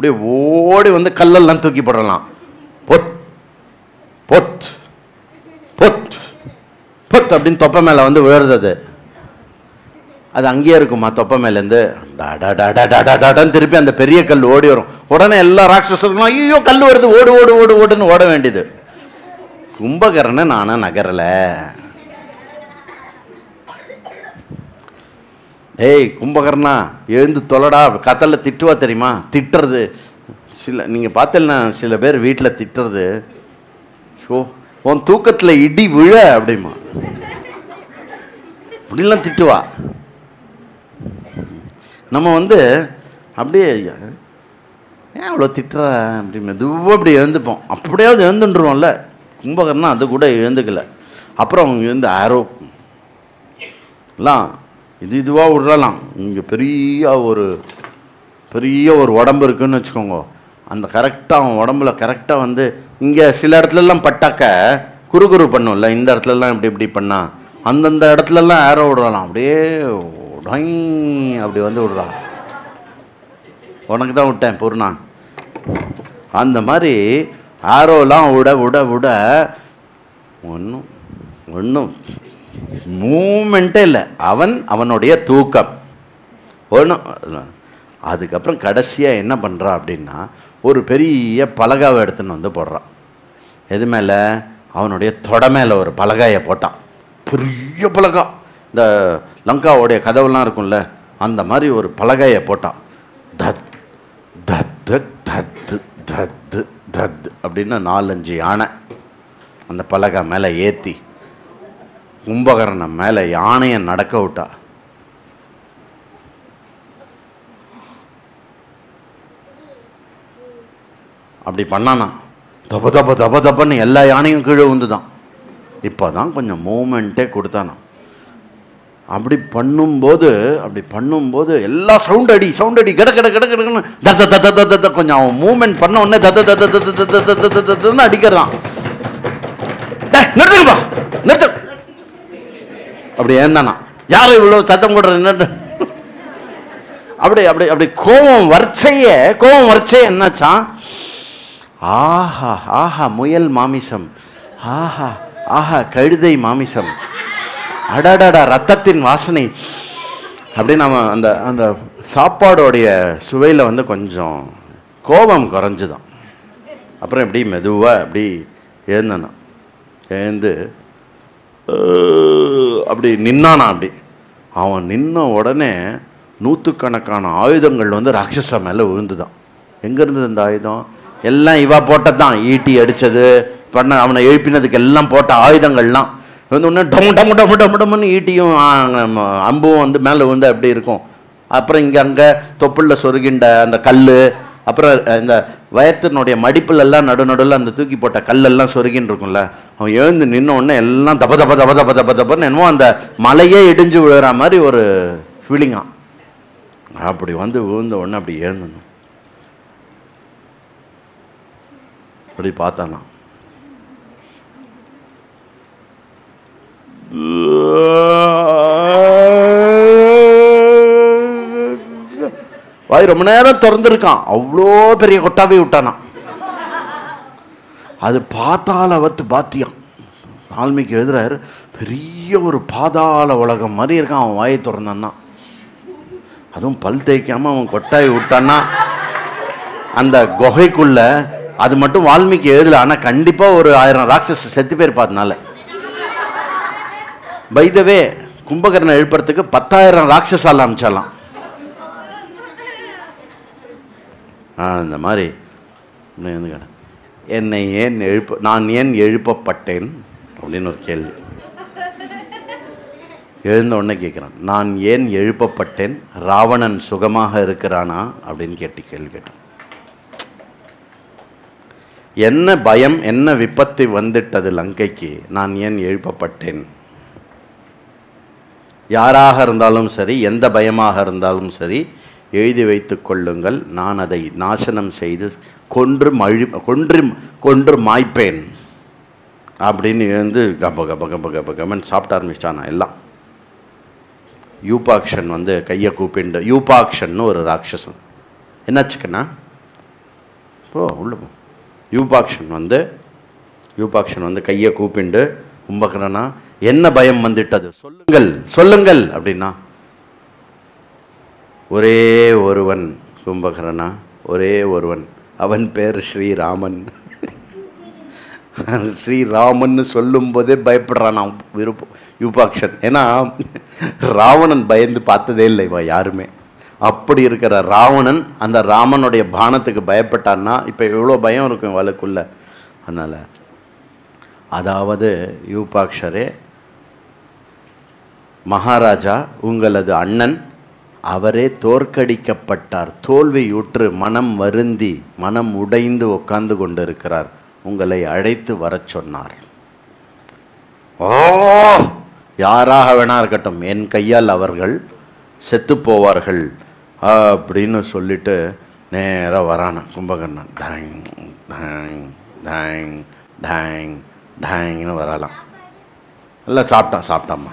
அப்படியே ஓடி வந்து கல்லெல்லாம் தூக்கி போடலாம். பொத் பொத் பொத் பொத் அப்படின்னு தொப்பை மேலே வந்து விழுறது. அது அங்கேயே இருக்குமா தொப்பை மேலேருந்து டாடான்னு திருப்பி அந்த பெரிய கல் ஓடி வரும். உடனே எல்லா ராட்சசர்களும் ஐயோ கல் வருது ஓடு ஓடு ஓடு ஓடுன்னு ஓட வேண்டியது. கும்பகர்ண நானா நகரல. ஏய் கும்பகர்ணா எழுந்து தொலைடா, கத்தல திட்டுவா தெரியுமா? திட்டுறது சில நீங்கள் பார்த்தீங்கன்னா சில பேர் வீட்டில் திட்டுறது, ஷோ உன் தூக்கத்தில் இடி விழ அப்படிமா அப்படிலாம் திட்டுவா. நம்ம வந்து அப்படியே ஏன் அவ்வளோ திட்டுற அப்படி மெதுவாக அப்படி எழுந்துப்போம். அப்படியாவது எழுந்துட்டுருவோம்ல. கும்பகர்ணா அது கூட எழுந்துக்கல. அப்புறம் அவங்க எழுந்து ஆரோ எல்லாம் இதுவாக விடலாம். இங்கே பெரிய ஒரு உடம்பு இருக்குதுன்னு வச்சுக்கோங்க. அந்த கரெக்டாக அவன் உடம்புல கரெக்டாக வந்து இங்கே சில இடத்துலலாம் பட்டாக்க குறுகுறு பண்ணும்ல, இந்த இடத்துலலாம் இப்படி பண்ணால் அந்தந்த இடத்துலலாம் ஆரோ விடுறான். அப்படியே அப்படி வந்து விடுறான். உனக்கு தான் விட்டேன் பூர்ணா. அந்த மாதிரி ஆரோலாம் விட விட விட ஒன்றும் மூமெண்ட்டே இல்லை. அவனுடைய தூக்கம் ஒன்றும். அதுக்கப்புறம் கடைசியாக என்ன பண்ணுறான் அப்படின்னா, ஒரு பெரிய பலகாவை எடுத்துன்னு வந்து போடுறான். எது மேலே? அவனுடைய தொடை மேலே ஒரு பலகாயை போட்டான். பெரிய பலகா, இந்த லங்காவுடைய கதவுலாம் இருக்கும்ல, அந்த மாதிரி ஒரு பலகாயை போட்டான். தத் தத்து தத்து தத்து தத் அப்படின்னு 4-5 யானை அந்த பலகா மேலே ஏற்றி கும்பகர்ணன் மேலே யானையை நடக்க விட்டா. அப்படி பண்ணானா தப்ப தப்ப தப்ப தப்பன்னு எல்லா யானையும் கீழே வந்துதான். இப்போ தான் கொஞ்சம் மூமெண்ட்டே கொடுத்தானா. அப்படி பண்ணும்போது எல்லா சவுண்ட் அடி கட கட கட கடன்னு தத்த தத்த தத்த கொஞ்சம் அவன் மூமெண்ட் பண்ண உடனே தத்த தத்த தத்த தத்த தத்தன்னு அடிக்கிறான். நிறுத்துப்பா நிறுத்து அப்படி ஏந்தானா. யாரும் இவ்வளோ சத்தம் போடுற? அப்படி அப்படி அப்படி கோபம் வரைச்சே என்னாச்சான்? ஆஹா ஆஹா முயல் மாமிசம், ஆஹா ஆஹா கழுதை மாமிசம், அடடடா ரத்தத்தின் வாசனை அப்படின்னு நம்ம அந்த அந்த சாப்பாடோடைய சுவையில் வந்து கொஞ்சம் கோபம் குறைஞ்சுதான். அப்புறம் எப்படி மெதுவாக அப்படி எழுந்து அப்படி நின்னானா. அப்படி அவன் நின்ன உடனே நூற்றுக்கணக்கான ஆயுதங்கள் வந்து ராட்சச மேலே விழுந்துதான். எங்கே இருந்தது அந்த ஆயுதம்? எல்லாம் இவா போட்டது தான். ஈட்டி அடித்தது பண்ண அவனை எழுப்பினதுக்கு எல்லாம் போட்ட ஆயுதங்கள்லாம் வந்து ஒன்று டமு டமு டமு டமு டமுன்னு ஈட்டியும் அம்பும் வந்து மேலே விழுந்து அப்படி இருக்கும். அப்புறம் இங்கே அங்கே தொப்புளில் சொருகின்ற அந்த கல், அப்புறம் இந்த வயத்தினுடைய மடிப்புலெல்லாம் நடுநடுவில் அந்த தூக்கி போட்ட கல்லெல்லாம் சொருகின்னு இருக்கும்ல. அவன் எழுந்து நின்ன உடனே எல்லாம் தப்ப தப்ப தப்ப தப்ப தப்ப தப்பன்னு என்னமோ அந்த மலையே இடிஞ்சு விழுற மாதிரி ஒரு ஃபீலிங்கா. அப்படி வந்து விழுந்த உடனே அப்படி எழுந்தணும். அப்படி பார்த்தானா வாய் ரொம்ப நேரம் திறந்துருக்கான். அவ்வளோ பெரிய கொட்டாவே விட்டானா. அது பாத்தாளவத்து பாத்தியம். வால்மீகி எழுதுறாரு, பெரிய ஒரு பாதாள உலகம் மாதிரி இருக்கான் அவன் வாயை திறந்தான்னா. அதுவும் பல் தேய்க்காம அவன் கொட்டாவி விட்டான்னா அந்த குகைக்குள்ள. அது மட்டும் வால்மீகி எழுதல, ஆனால் கண்டிப்பாக ஒரு 1000 ராட்சஸ் செத்து போயிருப்பாதனால. பைதவே கும்பகர்ணன் எழுப்புறதுக்கு 10,000 ராட்சஸால் அமிச்சாலாம். இந்த மாதிரி நான் ஏன் எழுப்பப்பட்டேன் அப்படின்னு ஒரு கேள்வி. எழுந்த உடனே கேட்குறான், நான் ஏன் எழுப்பப்பட்டேன், ராவணன் சுகமாக இருக்கிறானா அப்படின்னு கேள்வி கேட்டான். என்ன பயம், என்ன விபத்து வந்துட்டது லங்கைக்கு, நான் ஏன் எழுப்பப்பட்டேன்? யாராக இருந்தாலும் சரி, எந்த பயமாக இருந்தாலும் சரி, எழுதி வைத்து கொள்ளுங்கள். நான் அதை நாசனம் செய்து கொன்று மாய்ப்பேன் அப்படின்னு எழுந்து கப கப கப கப கமன் சாப்பிட ஆரம்பிச்சிட்டானா எல்லாம். யூபாக்ஷன் வந்து கையை கூப்பிண்டு, யூபாக்ஷன்னு ஒரு ராட்சசன் என்னாச்சுக்கண்ணா, உள்ள போ. யூபாக்ஷன் வந்து கையை கூப்பிண்டு, கும்பகர்ணனா என்ன பயம் வந்துட்டது, சொல்லுங்கள் சொல்லுங்கள் அப்படின்னா, ஒரே ஒருவன் கும்பகர்ணனா, ஒரே ஒருவன், அவன் பேர் ஸ்ரீராமன். ஸ்ரீராமன் சொல்லும் போதே பயப்படுறான் யூபாக்ஷன். ஏன்னா ராவணன் பயந்து பார்த்ததே இல்லை யாருமே. அப்படி இருக்கிற ராவணன் அந்த ராமனுடைய பானத்துக்கு பயப்பட்டான்னா இப்போ எவ்வளோ பயம் இருக்கும் அவளுக்குள்ள. அதனால் அதாவது யூபாக்ஷரே, மகாராஜா உங்களது அண்ணன் அவரே தோற்கடிக்கப்பட்டார், தோல்வியுற்று மனம் வருந்தி மனம் உடைந்து உட்கார்ந்து கொண்டிருக்கிறார், உங்களை அழைத்து வரச் சொன்னார். ஓ, யாராக வேணா இருக்கட்டும், என் கையால் அவர்கள் செத்து போவார்கள் அப்படின்னு சொல்லிட்டு நேராக வரான கும்பகர்ணன். டேங் டேங் டேங் டேங் டேங்னு வரலாம். எல்லாம் சாப்பிட்டாம்மா,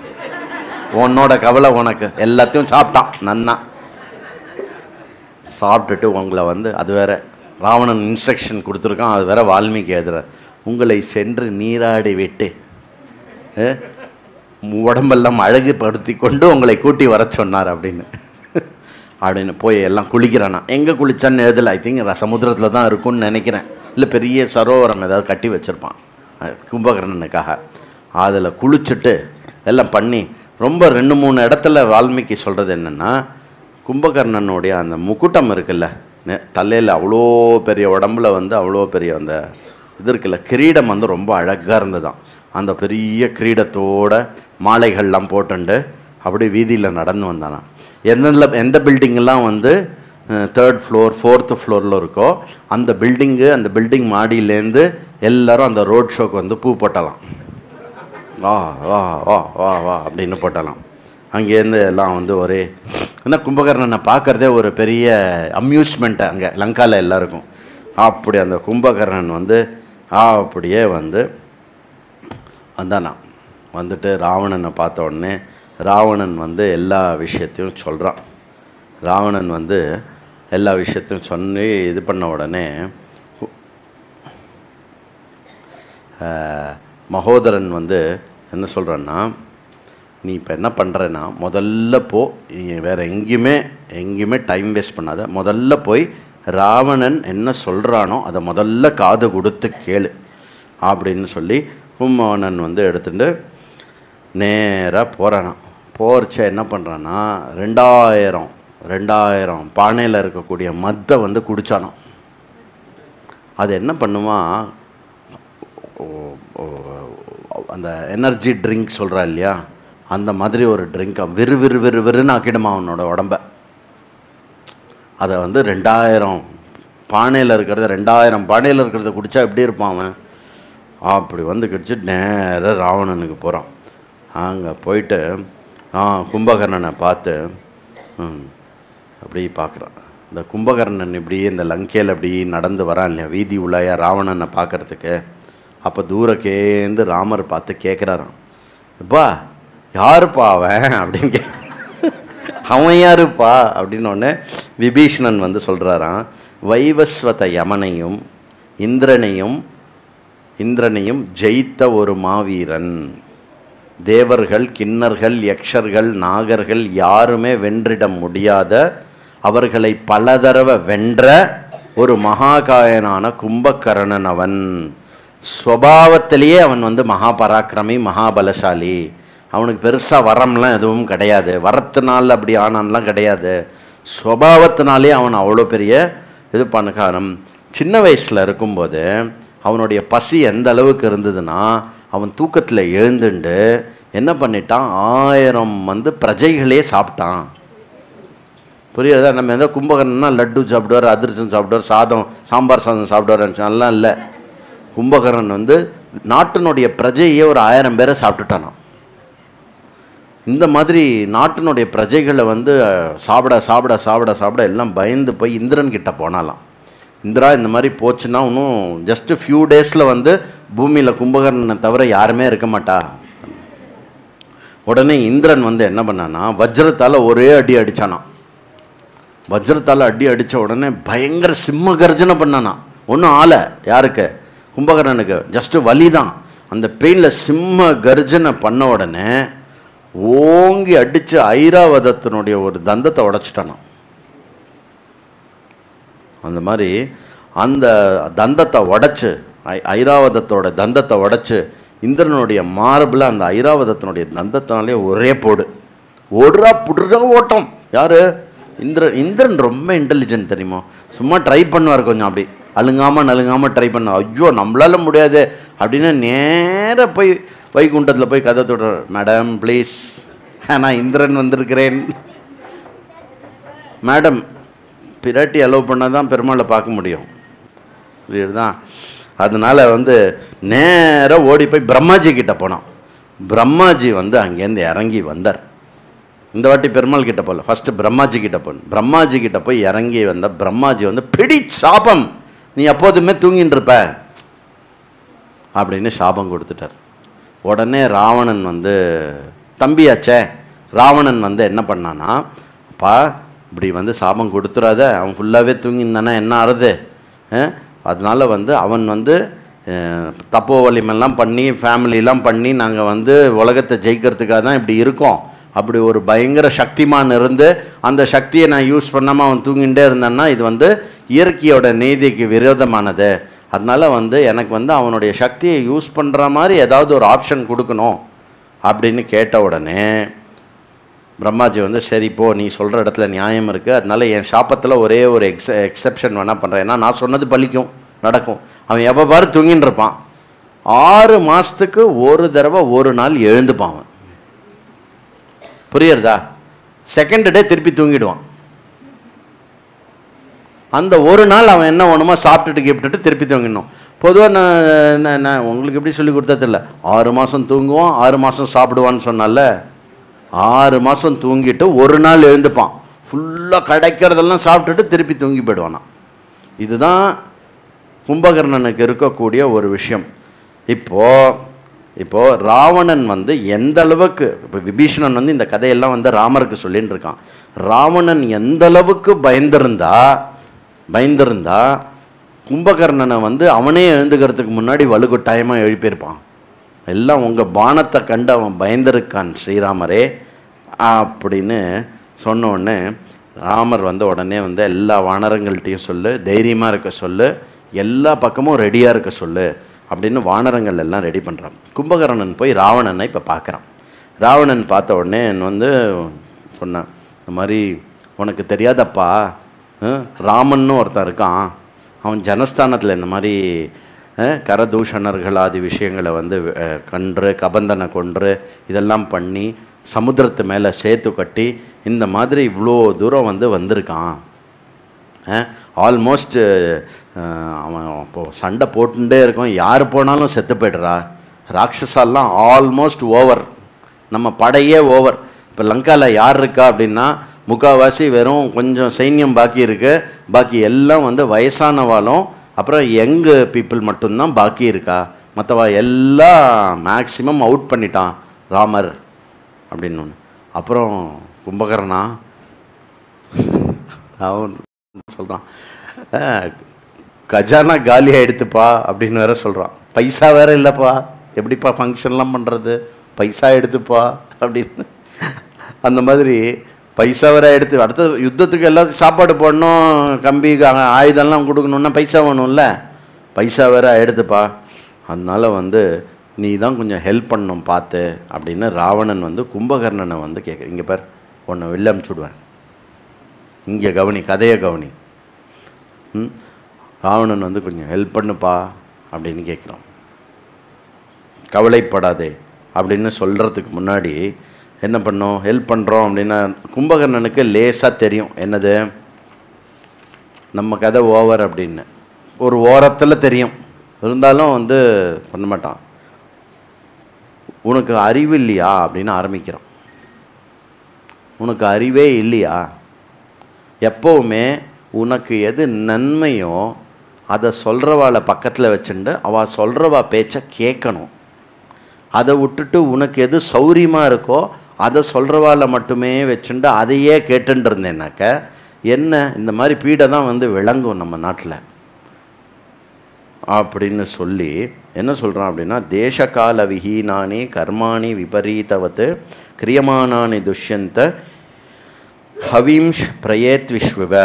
உன்னோட கவலை உனக்கு, எல்லாத்தையும் சாப்பிட்டான் நன்னா. சாப்பிட்டுட்டு உங்களை வந்து, அது வேற ராவணன் இன்ஸ்ட்ரக்ஷன் கொடுத்துருக்கான், அது வேற வால்மீகி எழுதுற, உங்களை சென்று நீராடி விட்டு உடம்பெல்லாம் அழகுபடுத்தி கொண்டு உங்களை கூட்டி வர சொன்னார் அப்படின்னு போய் எல்லாம் குளிக்கிறானா. எங்கே குளிச்சான்னு எழுதலை, ஐ திங்க் சமுத்திரத்தில் தான் இருக்கும்னு நினைக்கிறேன், இல்லை பெரிய சரோவரம் ஏதாவது கட்டி வச்சுருப்பான் கும்பகர்ணனுக்காக. அதில் குளிச்சுட்டு எல்லாம் பண்ணி ரொம்ப 2-3 இடத்துல வால்மீகி சொல்கிறது என்னென்னா, கும்பகர்ணனுடைய அந்த முக்குட்டம் இருக்குல்ல தலையில், அவ்வளோ பெரிய உடம்புல வந்து அவ்வளோ பெரிய அந்த இது இருக்குல்ல கிரீடம் வந்து ரொம்ப அழகாக இருந்ததுதான். அந்த பெரிய கிரீடத்தோட மாலைகள்லாம் போட்டுண்டு அப்படி வீதியில் நடந்து வந்தானா. எந்த பில்டிங்கெல்லாம் வந்து 3rd floor 4th floorல இருக்கோ அந்த பில்டிங் மாடியிலேருந்து எல்லோரும் அந்த ரோட் ஷோக்கு வந்து பூ போட்டலாம், வா வா வா வா வா அப்படின்னு போட்டலாம். அங்கேருந்து எல்லாம் வந்து ஒரே, ஏன்னா கும்பகர்ணனை பார்க்குறதே ஒரு பெரிய அம்யூஸ்மெண்ட்டு அங்கே லங்காவில் எல்லாருக்கும். அப்படி அந்த கும்பகர்ணன் வந்து அப்படியே வந்து வந்தானா. வந்துட்டு ராவணனை பார்த்த உடனே ராவணன் வந்து எல்லா விஷயத்தையும் சொல்கிறான். ராவணன் வந்து எல்லா விஷயத்தையும் சொல்லி இது பண்ண உடனே மகோதரன் வந்து என்ன சொல்கிறான்னா, நீ இப்போ என்ன பண்ணுறேன்னா முதல்ல போ, வேறு எங்கேயுமே டைம் வேஸ்ட் பண்ணாத, முதல்ல போய் ராவணன் என்ன சொல்கிறானோ அதை முதல்ல காது கொடுத்து கேளு அப்படின்னு சொல்லி கும்பகர்ணன் வந்து எடுத்துட்டு நேராக போகிறானா. போகிறச்ச என்ன பண்ணுறான்னா 2000 பானையில் இருக்கக்கூடிய மத்தை வந்து குடித்தானோ. அது என்ன பண்ணுமா, அந்த எனர்ஜி ட்ரிங்க் சொல்கிறா இல்லையா, அந்த மாதிரி ஒரு ட்ரிங்காக விறுன்னு ஆக்கிடுமா அவனோட உடம்ப. அதை வந்து 2000 பானையில் இருக்கிறத குடித்தா எப்படி இருப்பான் அவன். அப்படி வந்து கிடச்சி நேராக ராவணனுக்கு போகிறான். அங்கே போயிட்டு கும்பகர்ணனை பார்த்து அப்படி பார்க்குறான். இந்த கும்பகர்ணன் இப்படி இந்த லங்கையில் அப்படி நடந்து வரான் இல்லையா வீதி உள்ளாயா ராவணனை பார்க்குறதுக்கு. அப்போ தூரக்கேந்து ராமர் பார்த்து கேட்குறாராம், எப்பா யாருப்பா அவன் அப்படின்னு அவன் யாருப்பா அப்படின்னோடனே விபீஷணன் வந்து சொல்கிறாராம், வைவஸ்வத யமனையும் இந்திரனையும் ஜெயித்த ஒரு மாவீரன். தேவர்கள், கிண்ணர்கள், யக்ஷர்கள், நாகர்கள் யாருமே வென்றிட முடியாத, அவர்களை பல தடவை வென்ற ஒரு மகாகாயனான கும்பகர்ணன் அவன். ஸ்வபாவத்திலேயே அவன் வந்து மகாபராக்கிரமி, மகாபலசாலி. அவனுக்கு பெருசாக வரம்லாம் எதுவும் கிடையாது, வரத்தினால அப்படி ஆனான்லாம் கிடையாது, ஸ்வபாவத்தினாலே அவன் அவ்வளோ பெரிய இது பண்ண காரணம். சின்ன வயசில் இருக்கும்போது அவனுடைய பசி எந்த அளவுக்கு இருந்ததுன்னா, அவன் தூக்கத்தில் எழுந்துண்டு என்ன பண்ணிட்டான், 1000 வந்து பிரஜைகளே சாப்பிட்டான். புரியுதா? நம்ம எந்த கும்பகர்ணன்னா லட்டு சாப்பிடுவார், அதிரசம் சாப்பிடுவார், சாம்பார் சாதம் சாப்பிடுவார், நல்லா இல்லை. கும்பகர்ணன் வந்து நாட்டினுடைய பிரஜையே ஒரு 1000 பேரை சாப்பிட்டுட்டானான். இந்த மாதிரி நாட்டினுடைய பிரஜைகளை வந்து சாப்பிட எல்லாம் பயந்து போய் இந்திரன் கிட்ட போனாலாம். இந்திரா, இந்த மாதிரி போச்சுன்னா இன்னும் ஜஸ்ட் ஃபியூ டேஸில் வந்து பூமியில் கும்பகர்ணனை தவிர யாருமே இருக்க மாட்டா. உடனே இந்திரன் வந்து என்ன பண்ணானா, வஜ்ரத்தால் ஒரே அடி அடித்தானான். வஜ்ரத்தால் அடி அடித்த உடனே பயங்கர சிம்ம கர்ஜனை பண்ணானா. ஒன்றும் ஆலை. யாருக்கு? கும்பகர்ணனுக்கு. ஜஸ்ட்டு வலி தான். அந்த பெயினில் சிம்ம கர்ஜனை பண்ண உடனே ஓங்கி அடித்து ஐராவதத்தினுடைய ஒரு தந்தத்தை உடைச்சிட்டானோ. அந்த மாதிரி அந்த தந்தத்தை உடைச்சு, ஐராவதத்தோட தந்தத்தை உடைச்சு இந்திரனுடைய மார்பில் அந்த ஐராவதத்தினுடைய தந்தத்தினாலே ஒரே போடு. ஓடுறா புடுறா ஓட்டம். யார்? இந்திரன் ரொம்ப இன்டெலிஜென்ட் தெரியுமா. சும்மா ட்ரை பண்ணுவார் கொஞ்சம், அப்படி நலுங்காமல் ட்ரை பண்ணுவார். ஐயோ நம்மளால முடியாது அப்படின்னு நேராக போய் வைகுண்டத்தில் போய் கதை தொடுறார். மேடம் ப்ளீஸ், நான் இந்திரன் வந்திருக்கிறேன். மேடம் பிராட்டி அலோவ் பண்ணால் தான் பெருமாளை பார்க்க முடியும், புரியுதுதான். அதனால் நேராக ஓடி போய் பிரம்மாஜி கிட்ட போனோம். பிரம்மாஜி அங்கேருந்து இறங்கி வந்தார். இந்த வாட்டி பெருமாள் கிட்ட போகல, ஃபஸ்ட்டு பிரம்மாஜி கிட்ட போகணும். பிரம்மாஜி கிட்ட போய் இறங்கி வந்த பிரம்மாஜி பிடி சாபம், நீ எப்போதுமே தூங்கின்னு இருப்ப அப்படின்னு சாபம் கொடுத்துட்டார். உடனே ராவணன் தம்பியாச்சே, ராவணன் என்ன பண்ணான்னா, அப்பா இப்படி சாபம் கொடுத்துறாத, அவன் ஃபுல்லாகவே தூங்கியிருந்தானா என்ன ஆறுது. அதனால் அவன் தப்போ வலிமெல்லாம் பண்ணி ஃபேமிலிலாம் பண்ணி நாங்கள் உலகத்தை ஜெயிக்கிறதுக்காக தான் இப்படி இருக்கோம். அப்படி ஒரு பயங்கர சக்திமான் இருந்து அந்த சக்தியை நான் யூஸ் பண்ணாமல் அவன் தூங்கிகிட்டே இருந்தான்னா இது இயற்கையோட நீதிக்கு விரோதமானது. அதனால் எனக்கு அவனுடைய சக்தியை யூஸ் பண்ணுற மாதிரி ஏதாவது ஒரு ஆப்ஷன் கொடுக்கணும் அப்படின்னு கேட்ட உடனே பிரம்மாஜி சரி போ, நீ சொல்கிற இடத்துல நியாயம் இருக்குது, அதனால் என் சாபத்தில் ஒரே ஒரு எக்ஸெப்ஷன் வேணால் பண்ணுறேன். ஏன்னா நான் சொன்னது பலிக்கும், நடக்கும். அவன் எப்போ பாரு தூங்கின்னு இருப்பான். 6 மாதத்துக்கு ஒரு தடவை ஒரு நாள் எழுந்துப்பான் அவன், புரியுறதா. செகண்ட் டே திருப்பி தூங்கிடுவான். அந்த ஒரு நாள் அவன் என்ன வேணுமோ சாப்பிட்டுட்டு கிப்ட்டுட்டு திருப்பி தூங்கிடணும். பொதுவாக நான் உங்களுக்கு எப்படி சொல்லி கொடுத்ததில்ல, 6 மாதம் தூங்குவான் 6 மாதம் சாப்பிடுவான்னு சொன்னால, 6 மாதம் தூங்கிட்டு ஒரு நாள் எழுந்துப்பான். ஃபுல்லாக கிடைக்கிறதெல்லாம் சாப்பிட்டுட்டு திருப்பி தூங்கி போயிடுவானா. இதுதான் கும்பகர்ணனுக்கு இருக்கக்கூடிய ஒரு விஷயம். இப்போது ராவணன் எந்த அளவுக்கு, இப்போ விபீஷணன் இந்த கதையெல்லாம் ராமருக்கு சொல்லின்னு இருக்கான். ராவணன் எந்த அளவுக்கு பயந்திருந்தா கும்பகர்ணனை அவனே எழுந்துக்கிறதுக்கு முன்னாடி வலுக்கட்டாயமாக எழுப்பியிருப்பான். எல்லாம் உங்கள் பானத்தை கண்டு அவன் பயந்திருக்கான் ஸ்ரீராமரே அப்படின்னு சொன்ன உடனே ராமர் உடனே எல்லா வானரங்கள்கிட்டையும் சொல்லு, தைரியமாக இருக்க சொல்லு, எல்லா பக்கமும் ரெடியாக இருக்க சொல்லு அப்படின்னு வானரங்கள் எல்லாம் ரெடி பண்ணுறான். கும்பகர்ணன் போய் ராவணனை இப்போ பார்க்குறான். ராவணன் பார்த்த உடனே சொன்னான், இந்த மாதிரி உனக்கு தெரியாதப்பா, ராமன்னு ஒருத்தன் இருக்கான், அவன் ஜனஸ்தானத்தில் இந்த மாதிரி கரதூஷணர்களாதி விஷயங்களை கன்று கபந்தனை கொன்று இதெல்லாம் பண்ணி சமுத்திரத்து மேலே சேத்து கட்டி இந்த மாதிரி இவ்வளோ தூரம் வந்திருக்கான். ஆல்மோஸ்ட் அவன் இப்போது சண்டை போட்டுட்டே இருக்கும், யார் போனாலும் செத்து போய்டுறா. ராட்சஸாலாம் ஆல்மோஸ்ட் ஓவர், நம்ம படையே ஓவர். இப்போ லங்காவில் யார் இருக்கா அப்படின்னா முக்கால்வாசி வெறும் கொஞ்சம் சைன்யம் பாக்கி இருக்குது, பாக்கி எல்லாம் வயசானவாலும் அப்புறம் யங்கு பீப்புள் மட்டும்தான் பாக்கி இருக்கா. மற்றவா எல்லாம் மேக்சிமம் அவுட் பண்ணிட்டான் ராமர் அப்படின்னு ஒன்று. அப்புறம் கும்பகர்ணா அவன் சொல்கிறான், கஜானா காலியாக எடுத்துப்பா அப்படின்னு வேற சொல்கிறான். பைசா வேற இல்லைப்பா, எப்படிப்பா ஃபங்க்ஷன்லாம் பண்ணுறது, பைசா எடுத்துப்பா அப்படின்னு. அந்த மாதிரி பைசா வேற எடுத்து அடுத்த யுத்தத்துக்கு எல்லாத்துக்கும் சாப்பாடு போடணும், கம்பி ஆயுதம்லாம் கொடுக்கணுன்னா பைசா வேணும்ல, பைசா வேற எடுத்துப்பா, அதனால் நீ தான் கொஞ்சம் ஹெல்ப் பண்ணணும் பார்த்து அப்படின்னு ராவணன் கும்பகர்ணனை கேட்க, இங்கே பார் உன்னை வெளில அனுப்பிச்சுடுவேன், இங்கே கவனி, கதையை கவனி. ராவணன் கொஞ்சம் ஹெல்ப் பண்ணுப்பா அப்படின்னு கேட்குறான். கவலைப்படாதே அப்படின்னு சொல்கிறதுக்கு முன்னாடி என்ன பண்ணோம், ஹெல்ப் பண்ணுறோம் அப்படின்னா கும்பகர்ணனுக்கு லேசாக தெரியும் என்னது, நம்ம கதை ஓவர் அப்படின்னு ஒரு ஓரத்தில் தெரியும். இருந்தாலும் பண்ண மாட்டான். உனக்கு அறிவு இல்லையா அப்படின்னு ஆரம்பிக்கிறான். உனக்கு அறிவே இல்லையா, எப்போவுமே உனக்கு எது நன்மையோ அதை சொல்கிறவாளை பக்கத்தில் வச்சுட்டு அவள் சொல்கிறவா பேச்சை கேட்கணும். அதை விட்டுட்டு உனக்கு எது சௌரியமாக இருக்கோ அதை சொல்கிறவாளை மட்டுமே வச்சுட்டு அதையே கேட்டுட்டு இருந்தேன்னாக்க என்ன, இந்த மாதிரி பீடை தான் விளங்கும் நம்ம நாட்டில். அப்படின்னு சொல்லி என்ன சொல்கிறான் அப்படின்னா, தேசகால விஹீனானி கர்மாணி விபரீதவத் கிரியமானானி துஷ்யந்த ஹவிம்ஷ் பிரயேத் விஸ்வவ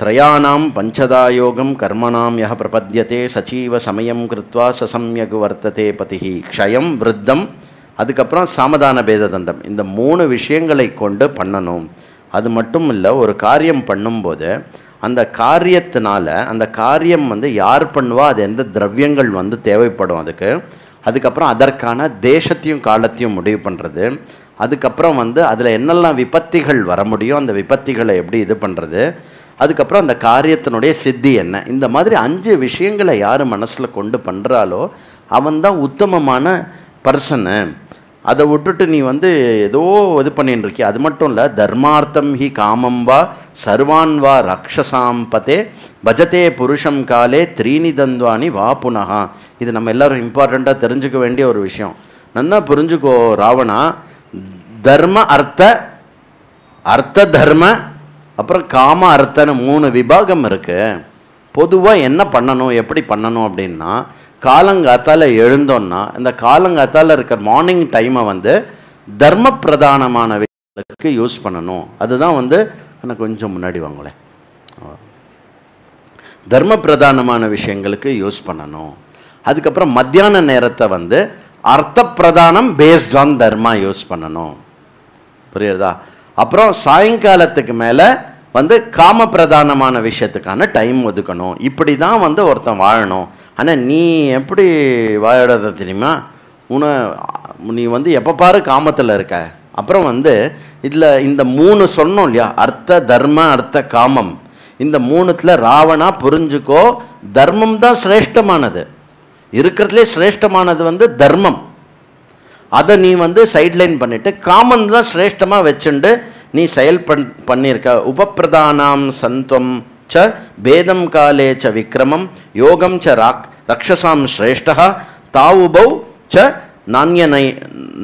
த்ரயாணாம் பஞ்சதாயோகம் கர்மணாம் யஹ பிரபத்யதே சச்சீவ சமயம் கிருத்வா சசம்யக் வர்த்ததே பதிஹி க்ஷயம் விருத்தம், அதுக்கப்புறம் சாமதான பேததண்டம். இந்த 3 விஷயங்களை கொண்டு பண்ணணும். அது மட்டும் இல்லை, ஒரு காரியம் பண்ணும்போது அந்த காரியத்தினால அந்த காரியம் வந்து யார் பண்ணுவா, அது எந்த திரவியங்கள் வந்து தேவைப்படும் அதுக்கப்புறம் அதற்கான தேசத்தையும் காலத்தையும் முடிவு பண்ணுறது, அதுக்கப்புறம் வந்து அதில் என்னெல்லாம் விபத்திகள் வர முடியும், அந்த விபத்திகளை எப்படி இது பண்ணுறது, அதுக்கப்புறம் அந்த காரியத்தினுடைய சித்தி என்ன. இந்த மாதிரி 5 விஷயங்களை யார் மனசில் கொண்டு பண்ணுறாலோ அவன்தான் உத்தமமான பர்சனு. அதை விட்டுட்டு நீ வந்து ஏதோ இது பண்ணின்னு இருக்கிய. அது மட்டும் இல்லை, தர்மார்த்தம் ஹி காமம் வா சர்வான் வா ரக்ஷசாம்பதே பஜதே புருஷம் காலே த்ரீனி தந்த்வானி வா புனகா. இது நம்ம எல்லாரும் இம்பார்ட்டண்ட்டாக தெரிஞ்சுக்க வேண்டிய ஒரு விஷயம். நல்லா புரிஞ்சுக்கோ ராவணா, தர்ம அர்த்த தர்ம அப்புறம் காம அர்த்தன்னு 3 விபாகம் இருக்குது. பொதுவாக என்ன பண்ணணும், எப்படி பண்ணணும் அப்படின்னா, காலங்காத்தால் எழுந்தோன்னா இந்த காலங்காத்தால் இருக்கிற மார்னிங் டைமை வந்து தர்ம பிரதானமான விஷயங்களுக்கு யூஸ் பண்ணணும். அதுதான் வந்து எனக்கு கொஞ்சம் முன்னாடி வாங்களேன், தர்ம பிரதானமான விஷயங்களுக்கு யூஸ் பண்ணணும். அதுக்கப்புறம் மத்தியான நேரத்தை வந்து அர்த்த பிரதானம் பேஸ்ட் ஆன் தர்மா யூஸ் பண்ணணும். புரியுறதா? அப்புறம் சாயங்காலத்துக்கு மேலே வந்து காம பிரதானமான விஷயத்துக்கான டைம் ஒதுக்கணும். இப்படி தான் வந்து ஒருத்தன் வாழணும். ஆனால் நீ எப்படி வாழறத தெரியுமா, நீ வந்து எப்போ பாரு காமத்தில் இருக்க. அப்புறம் வந்து இதில் இந்த 3 சொன்னோம் இல்லையா, அர்த்த தர்ம அர்த்த காமம், இந்த 3த்தில் ராவணா புரிஞ்சுக்கோ, தர்மம் தான் சிரேஷ்டமானது. இருக்கிறதுலே சிரேஷ்டமானது வந்து தர்மம். அதை நீ வந்து சைட்லைன் பண்ணிவிட்டு காமன் தான் சிரேஷ்டமாக வச்சுண்டு நீ செயல் பண்ணியிருக்க. உபப்பிரதானாம் சந்த்வம் ச பேதம் காலே ச விக்ரமம் யோகம் ச ரக்ஷசாம் ஸ்ரேஷ்டா தாவுபௌ ச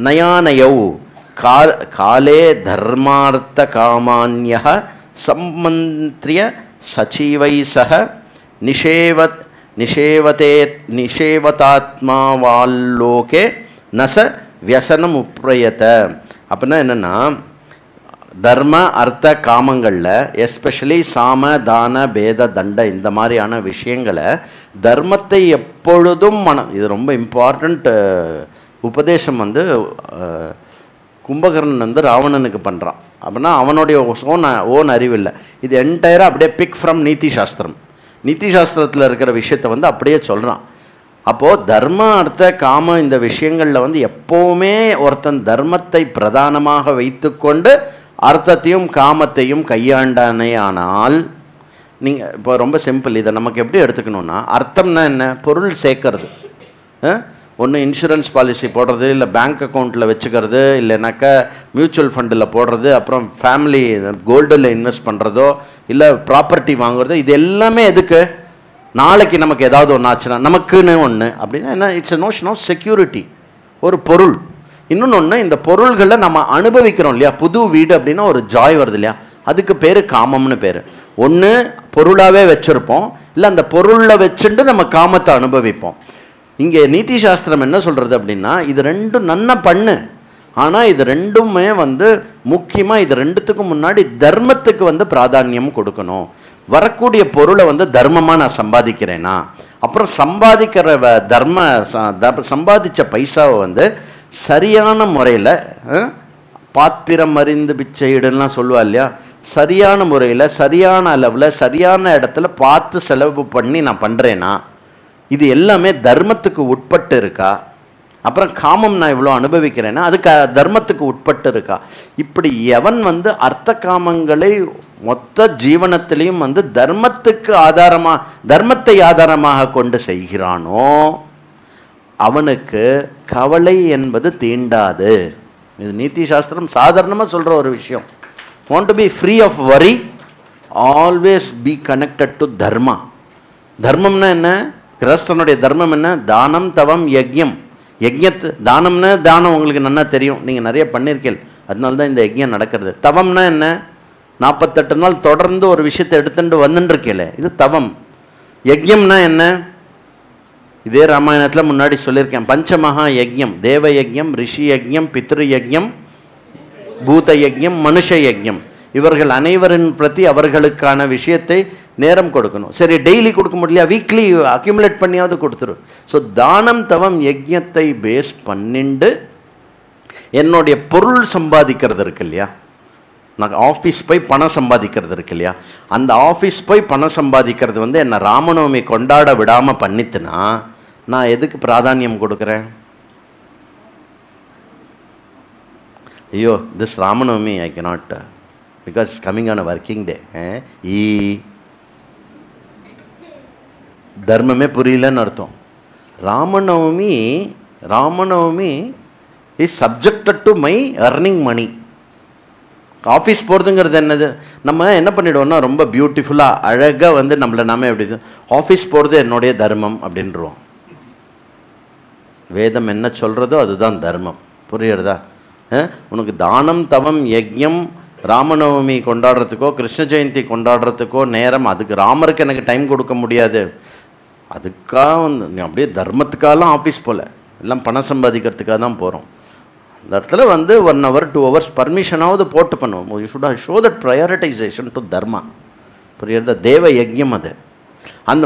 நயானயௌ காலே தர்மார்த்த காமான்யः சம்மந்திரிய சச்சீவை சக நிஷேவதாத்மா வால்லோகே நச வியசனம் உப்ரயத. அப்படின்னா என்னென்னா, தர்ம அர்த்த காமங்களில் எஸ்பெஷலி சாம தான பேத தண்ட இந்த மாதிரியான விஷயங்களை தர்மத்தை எப்பொழுதும் இது ரொம்ப இம்பார்ட்டண்ட் உபதேசம் வந்து கும்பகர்ணன் வந்து ராவணனுக்கு பண்ணுறான். அப்படின்னா அவனுடைய ஓன் அறிவில்லை, இது என்டையராக அப்படியே பிக் ஃப்ரம் நீதி சாஸ்திரம். நீதி சாஸ்திரத்தில் இருக்கிற விஷயத்தை வந்து அப்படியே சொல்கிறான். அப்போது தர்ம அர்த்த காம இந்த விஷயங்களில் வந்து எப்போவுமே ஒருத்தன் தர்மத்தை பிரதானமாக வைத்துக்கொண்டு அர்த்தத்தையும் காமத்தையும் கையாண்டானே ஆனால், நீங்கள் இப்போ ரொம்ப சிம்பிள், இதை நமக்கு எப்படி எடுத்துக்கணுன்னா, அர்த்தம்னா என்ன, பொருள் சேர்க்கறது. ஒன்று இன்சூரன்ஸ் பாலிசி போடுறது, இல்லை பேங்க் அக்கௌண்ட்டில் வச்சுக்கிறது, இல்லைனாக்கா மியூச்சுவல் ஃபண்டில் போடுறது, அப்புறம் ஃபேமிலி கோல்டில் இன்வெஸ்ட் பண்ணுறதோ, இல்லை ப்ராப்பர்ட்டி வாங்குறதோ, இது எல்லாமே எதுக்கு, நாளைக்கு நமக்கு ஏதாவது ஒன்று ஆச்சுன்னா நமக்குன்னு ஒன்று அப்படின்னா என்ன, it's a notion of security, ஒரு பொருள். இன்னொன்று, இந்த பொருள்களை நம்ம அனுபவிக்கிறோம் இல்லையா, புது வீடு அப்படின்னா ஒரு ஜாய் வருது இல்லையா, அதுக்கு பேர் காமம்னு பேர். ஒன்று பொருளாகவே வச்சுருப்போம், இல்லை அந்த பொருளில் வச்சுட்டு நம்ம காமத்தை அனுபவிப்போம். இங்கே நீதி சாஸ்திரம் என்ன சொல்கிறது அப்படின்னா, இது ரெண்டும் நன்ன பண்ணு, ஆனால் இது ரெண்டுமே வந்து முக்கியமாக இது ரெண்டுத்துக்கும் முன்னாடி தர்மத்துக்கு வந்து பிராதானியம் கொடுக்கணும். வரக்கூடிய பொருளை வந்து தர்மமாக நான் சம்பாதிக்கிறேன்னா, அப்புறம் சம்பாதிக்கிற சம்பாதிச்ச பைசாவை வந்து சரியான முறையில் பாத்திரம் அறிந்து பிச்சையிடுலாம் சொல்லுவா இல்லையா, சரியான முறையில் சரியான அளவில் சரியான இடத்துல பார்த்து செலவு பண்ணி நான் பண்ணுறேன்னா, இது எல்லாமே தர்மத்துக்கு உட்பட்டு இருக்கா? அப்புறம் காமம் நான் இவ்வளோ அனுபவிக்கிறேன்னா அதுக்கு தர்மத்துக்கு உட்பட்டு இருக்கா? இப்படி எவன் வந்து அர்த்த காமங்களை மொத்த ஜீவனத்திலையும் வந்து தர்மத்தை ஆதாரமாக கொண்டு செய்கிறானோ அவனுக்கு கவலை என்பது தீண்டாது. இது நீதி சாஸ்திரம் சாதாரணமாக சொல்கிற ஒரு விஷயம். want to be free of worry, always be connected to dharma. தர்மம்னா என்ன, கிரஸ்தனுடைய தர்மம் என்ன, தானம் தவம் யஜ்யம். தானம்னா தானம் உங்களுக்கு நல்லா தெரியும், நீங்கள் நிறைய பண்ணியிருக்கீங்க, அதனால தான் இந்த யஜ்யம் நடக்கிறது. தவம்னா என்ன, 48 நாள் தொடர்ந்து ஒரு விஷயத்தை எடுத்துட்டு வந்துட்டுருக்கல, இது தவம். யஜ்யம்னா என்ன, இதே ராமாயணத்தில் முன்னாடி சொல்லியிருக்கேன். பஞ்சமகா யஜ்யம், தேவ யஜ்யம், ரிஷி யஜ்யம், பித்ரு யஜ்யம், பூத யஜ்யம், மனுஷ யஜ்யம். இவர்கள் அனைவரின் பிரதி அவர்களுக்கான விஷயத்தை நேரம் கொடுக்கணும். சரி, டெய்லி கொடுக்க முடியல, வீக்லி அக்யூமுலேட் பண்ணியாவது கொடுத்துரும். ஸோ தானம் தவம் யஜ்யத்தை பேஸ் பண்ணிண்டு என்னுடைய பொருள் சம்பாதிக்கிறது இருக்கு இல்லையா, நான் ஆஃபீஸ் போய் பணம் சம்பாதிக்கிறது இருக்கு இல்லையா, அந்த ஆஃபீஸ் போய் பணம் சம்பாதிக்கிறது வந்து என்னை ராமநவமி கொண்டாட விடாமல் பண்ணிட்டுனா நான் எதுக்கு பிராதானியம் கொடுக்குறேன்? ஐயோ, this Ramnavami I cannot because it's coming on a working day. தர்மமே புரியலன்னு அர்த்தம். Ramnavami is subjected to my earning money. Office போகிறதுங்கிறது என்னது, நம்ம என்ன பண்ணிவிடுவோம்னா ரொம்ப பியூட்டிஃபுல்லாக அழகாக வந்து நம்மளை நாம எப்படி ஆஃபீஸ் போகிறது என்னுடைய தர்மம் அப்படின்றோம். வேதம் என்ன சொல்கிறதோ அதுதான் தர்மம். புரியுறதா? உனக்கு தானம் தவம் யஜ்யம் ராமநவமி கொண்டாடுறதுக்கோ கிருஷ்ண ஜெயந்தி கொண்டாடுறதுக்கோ நேரம், அதுக்கு ராமருக்கு எனக்கு டைம் கொடுக்க முடியாது. அதுக்காக வந்து நீ அப்படியே தர்மத்துக்காகலாம் ஆஃபீஸ் போகல, எல்லாம் பணம் சம்பாதிக்கிறதுக்காக தான் போகிறோம். அந்த இடத்துல வந்து 1 hour 2 hours பர்மிஷனாவது போட்டு பண்ணுவோம். You should show that prioritization to dharma. புரியுறதா? தேவ யஜ்யம் அது. அந்த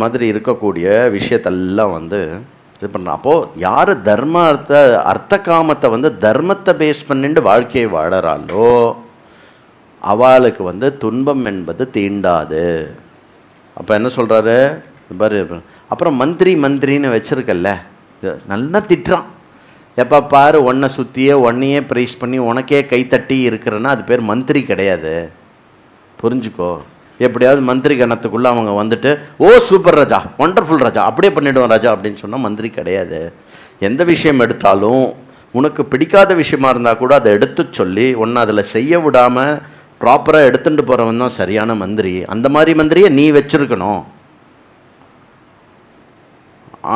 மாதிரி இருக்கக்கூடிய விஷயத்தெல்லாம் வந்து இது பண்ணுறோம். அப்போது யார் அர்த்த காமத்தை வந்து தர்மத்தை பேஸ் பண்ணிட்டு வாழ்க்கையை வாழறாளோ அவளுக்கு வந்து துன்பம் என்பது தீண்டாது. அப்போ என்ன சொல்கிறாரு பாரு. அப்புறம் மந்திரின்னு வச்சுருக்கல்ல, நல்லா திட்டுறான். எப்போ பாரு ஒன்றை சுற்றியே ஒன்னையே ப்ரைஸ் பண்ணி உனக்கே கைத்தட்டி இருக்கிறன்னா அது பேர் மந்திரி கிடையாது. புரிஞ்சுக்கோ. எப்படியாவது மந்திரி கணத்துக்குள்ளே அவங்க வந்துட்டு ஓ சூப்பர் ராஜா, ஒண்டர்ஃபுல் ராஜா, அப்படியே பண்ணிவிடுவோம் ராஜா அப்படின்னு சொன்னால் மந்திரி கிடையாது. எந்த விஷயம் எடுத்தாலும் உனக்கு பிடிக்காத விஷயமா இருந்தால் கூட அதை எடுத்து சொல்லி ஒன்று அதில் செய்ய விடாமல் ப்ராப்பராக எடுத்துகிட்டு போகிறவன் தான் சரியான மந்திரி. அந்த மாதிரி மந்திரியை நீ வச்சுருக்கணும்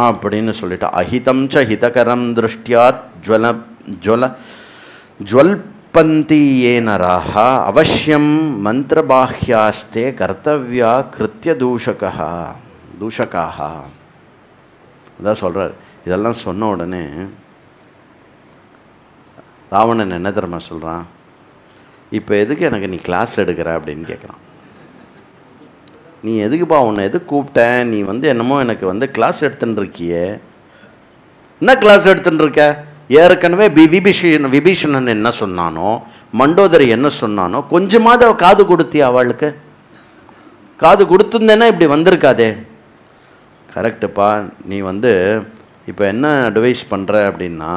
அப்படின்னு சொல்லிட்டு அஹிதம் ச ஹிதகரம் திருஷ்டியாத் ஜுவல்பந்தி ஏனராக அவசியம் மந்திரபாஹ்யாஸ்தே கர்த்தவ்யா கிருத்திய தூஷகாக. அதான் சொல்கிறார். இதெல்லாம் சொன்ன உடனே ராவணன் என்ன தெரியுமா சொல்கிறான், இப்போ எதுக்கு எனக்கு நீ கிளாஸ் எடுக்கிற அப்படின்னு கேட்குறான். நீ எதுக்குப்பா, உன்னை எதுக்கு கூப்பிட்டேன், நீ வந்து என்னமோ எனக்கு வந்து கிளாஸ் எடுத்துன்னு இருக்கியே. என்ன கிளாஸ் எடுத்துன்னு இருக்க? ஏற்கனவே விபீஷணன் என்ன சொன்னானோ, மண்டோதரி என்ன சொன்னானோ கொஞ்சமாவது அவள் காது கொடுத்தியா? அவளுக்கு காது கொடுத்துருந்தேன்னா இப்படி வந்திருக்காதே. கரெக்டுப்பா, நீ வந்து இப்போ என்ன அட்வைஸ் பண்ணுற அப்படின்னா,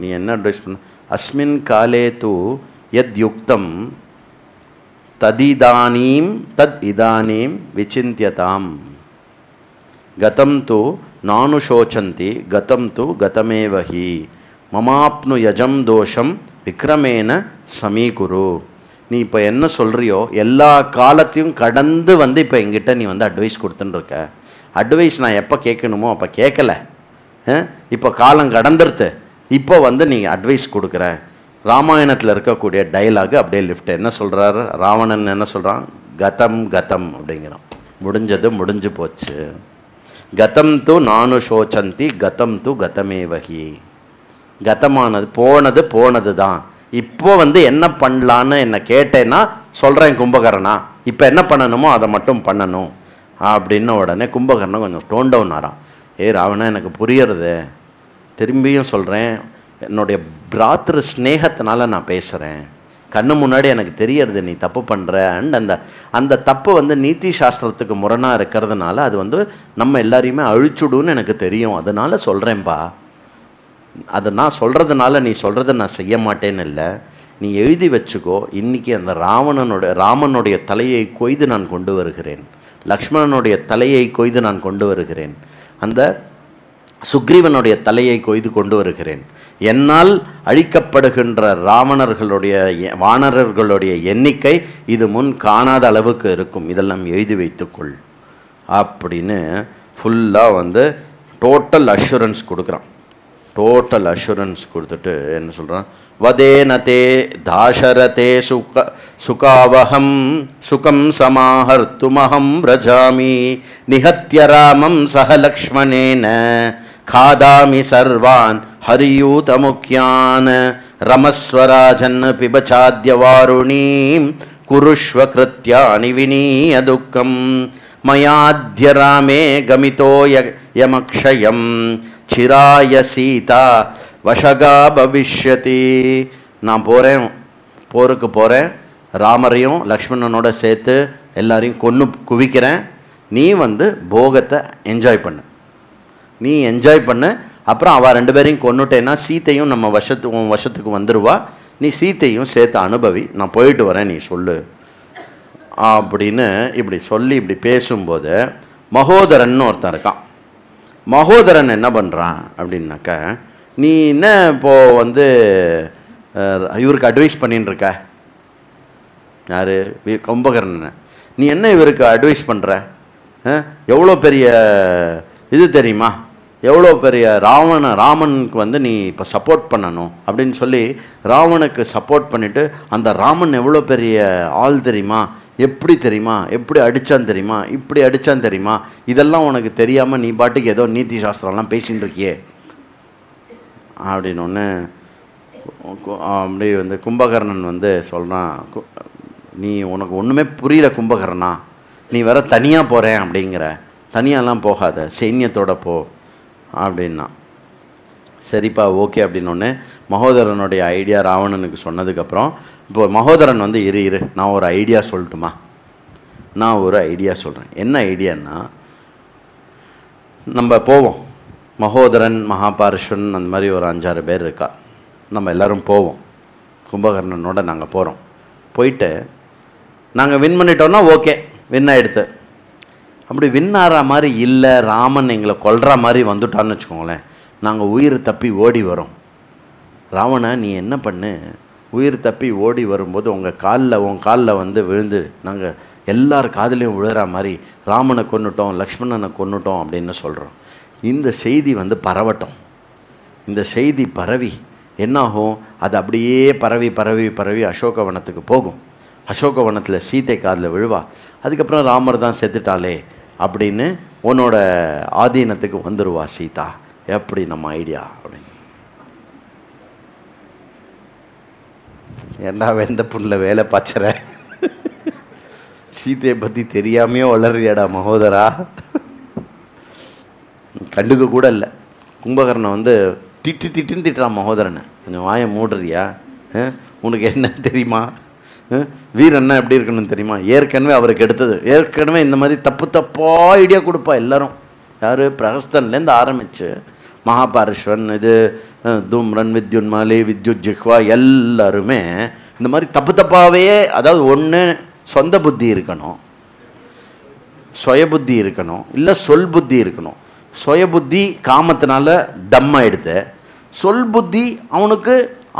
நீ என்ன அட்வைஸ் பண்ண, அஸ்மின் காலே தூ யத் யுக்தம் ததிதானீம் தத் இதானீம் விசிந்தியதாம் கதம் து நானுஷோச்சந்தி கதம் து கதமேவஹி மமாப்னு யஜம் தோஷம் விக்ரமேன சமீகுரு. நீ இப்போ என்ன சொல்கிறியோ எல்லா காலத்தையும் கடந்து வந்து இப்போ எங்கிட்ட நீ வந்து அட்வைஸ் கொடுத்துன்னு இருக்க. அட்வைஸ் நான் எப்போ கேட்கணுமோ அப்போ கேட்கல, இப்போ காலம் கடந்துருத்து, இப்போ வந்து நீ அட்வைஸ் கொடுக்குற. ராமாயணத்தில் இருக்கக்கூடிய டைலாகு அப்படியே லிஃப்ட். என்ன சொல்கிறாரு ராவணன், என்ன சொல்கிறான், கதம் கதம் அப்படிங்கிறான். முடிஞ்சது முடிஞ்சு போச்சு. கதம் து நானு சோச்சந்தி கதம் து கதமேவஹி. கதமானது போனது தான். இப்போ வந்து என்ன பண்ணலான்னு என்ன கேட்டேன்னா சொல்கிறேன் கும்பகர்ணா, இப்போ என்ன பண்ணணுமோ அதை மட்டும் பண்ணணும் அப்படின்ன உடனே கும்பகர்ணன் கொஞ்சம் டோன் டவுன் ஆறான். ராவணன் எனக்கு புரியறது, திரும்பியும் சொல்கிறேன், என்னுடைய பிராத்திரு ஸ்னேகத்தினால நான் பேசுகிறேன், கண்ணு முன்னாடி எனக்கு தெரியறது நீ தப்பு பண்ணுற. அண்ட் அந்த தப்பு வந்து நீதி சாஸ்திரத்துக்கு முரணாக இருக்கிறதுனால அது வந்து நம்ம எல்லாரையுமே அழிச்சுடுன்னு எனக்கு தெரியும், அதனால் சொல்கிறேன்பா. அதை நான் சொல்கிறதுனால நீ சொல்கிறத நான் செய்ய மாட்டேன்னு இல்லை, நீ எழுதி வச்சுக்கோ. இன்றைக்கி அந்த ராமனுடைய தலையை கொய்து நான் கொண்டு வருகிறேன், லக்ஷ்மணனுடைய தலையை கொய்து நான் கொண்டு வருகிறேன், அந்த சுக்ரீவனுடைய தலையை கொய்து கொண்டு வருகிறேன். என்னால் அழிக்கப்படுகின்ற வானரர்களுடைய எண்ணிக்கை இது முன் காணாத அளவுக்கு இருக்கும், இதெல்லாம் எழுதி வைத்துக்கொள் அப்படின்னு ஃபுல்லாக வந்து டோட்டல் அஷூரன்ஸ் கொடுக்குறான். டோட்டல் அஷூரன்ஸ் கொடுத்துட்டு என்ன சொல்கிறான், வதேனதே தாசரதே சுகாவகம் சுகம் சமாஹர்த்துமஹம் ரஜாமி நிஹத்ய ராமம் சஹ லக்ஷ்மணேன காதாமி சர்வான் ஹரியூதமுக்யான் ரமஸ்வராஜன் பிபச்சாத்ய வாருணீம் குருஷ்வ கிருத்யானி வினீய துக்கம் மயாத்ய ராமே கமிதோ யமக்ஷயம் சிராய சீதா வஷகா பவிஷ்யதி. நான் போகிறேன், போருக்கு போகிறேன், ராமரையும் லக்ஷ்மணனோட சேர்த்து எல்லாரையும் கொன்று குவிக்கிறேன். நீ வந்து போகத்தை என்ஜாய் பண்ணு, நீ என்ஜாய் பண்ணு. அப்புறம் அவள் 2 பேரையும் கொன்னுட்டேன்னா சீத்தையும் நம்ம வசத்துக்கு வந்துடுவா. நீ சீத்தையும் சேர்த்து அனுபவி, நான் போயிட்டு வரேன், நீ சொல்லு அப்படின்னு இப்படி சொல்லி இப்படி பேசும்போது மகோதரன் ஒருத்தன் இருக்கான். மகோதரன் என்ன பண்ணுறான் அப்படின்னாக்க, நீ என்ன இப்போது வந்து இவருக்கு அட்வைஸ் பண்ணின்னு இருக்க, யார் கும்பகர்ணன், நீ என்ன இவருக்கு அட்வைஸ் பண்ணுற, எவ்வளோ பெரிய இது தெரியுமா, எவ்வளோ பெரிய ராமனுக்கு வந்து நீ இப்போ சப்போர்ட் பண்ணணும் அப்படின்னு சொல்லி ராவனுக்கு சப்போர்ட் பண்ணிவிட்டு, அந்த ராமன் எவ்வளோ பெரிய ஆள் தெரியுமா, எப்படி தெரியுமா, எப்படி அடித்தான் தெரியுமா, இப்படி அடித்தான் தெரியுமா, இதெல்லாம் உனக்கு தெரியாமல் நீ பாட்டுக்கு ஏதோ நீதி சாஸ்திரம்லாம் பேசின்னு இருக்கியே அப்படின்னு ஒன்று. அப்படி வந்து கும்பகர்ணன் வந்து சொல்கிறான், நீ உனக்கு ஒன்றுமே புரியல கும்பகர்ணா, நீ வேற தனியாக போகிறேன் அப்படிங்கிற, தனியாலாம் போகாத, சைன்யத்தோட போ அப்படின்னா. சரிப்பா ஓகே அப்படின்னொன்னே மகோதரனுடைய ஐடியா ராவணனுக்கு சொன்னதுக்கப்புறம், இப்போ மகோதரன் வந்து இரு நான் ஒரு ஐடியா சொல்லட்டுமா, நான் ஒரு ஐடியா சொல்கிறேன். என்ன ஐடியான்னா, நம்ம போவோம், மகோதரன் மகாபாரிஷ்வன் அந்த மாதிரி ஒரு 5-6 பேர் இருக்கா, நம்ம எல்லோரும் போவோம், கும்பகர்ணனோட நாங்கள் போகிறோம். போயிட்டு நாங்கள் வின் பண்ணிட்டோன்னா ஓகே, வின் ஆகிடுது. அப்படி வின் ஆகிற மாதிரி இல்லை, ராமன் எங்களை கொல்ற மாதிரி வந்துட்டான்னு வச்சுக்கோங்களேன், நாங்கள் உயிர் தப்பி ஓடி வரோம். ராவணா நீ என்ன பண்ணு, உயிர் தப்பி ஓடி வரும்போது உன் காலில் வந்து விழுந்து நாங்கள் எல்லார் காதுலையும் விழுற மாதிரி ராமனை கொன்னுட்டோம், லக்ஷ்மணனை கொன்னுட்டோம் அப்படின்னு சொல்கிறோம். இந்த செய்தி வந்து பரவட்டும். இந்த செய்தி பரவி என்னாகும், அது அப்படியே பரவி பரவி பரவி அசோகவனத்துக்கு போகும். அசோகவனத்தில் சீத்தை காதில் விழுவா. அதுக்கப்புறம் ராமர் தான் செத்துட்டாலே அப்படின்னு உன்னோட ஆதீனத்துக்கு வந்துடுவா சீதா. எப்படி நம்ம ஐடியா அப்படின்னு. ஏண்டா வெந்த புண்ணில் வேலை பாய்ச்சற, சீத்தையை பற்றி தெரியாமையோ வளர்றியாடா மகோதரா. கண்டுக்க கூட இல்லை. கும்பகர்ணன் வந்து திட்டுன்னு திட்டுறான் மகோதரனை, கொஞ்சம் வாயை மூடுறியா, உனக்கு என்ன தெரியுமா, வீரன்னா எப்படி இருக்கணும்னு தெரியுமா, ஏற்கனவே அவருக்கு எடுத்தது, ஏற்கனவே இந்த மாதிரி தப்பாக ஐடியா கொடுப்பா எல்லாரும். யார், பிரகஸ்தன்லேருந்து ஆரம்பித்து மகாபாரிஷ்வன், இது தூம்ரன், வித்யுன்மாலி, வித்யுத் ஜிஹ்வா எல்லாருமே இந்த மாதிரி தப்பாகவே, அதாவது ஒன்று சொந்த புத்தி இருக்கணும், சுய புத்தி இருக்கணும், இல்லை சொல் புத்தி இருக்கணும். சுய புத்தி காமத்தினால டம் ஆகிடுது, சொல் புத்தி அவனுக்கு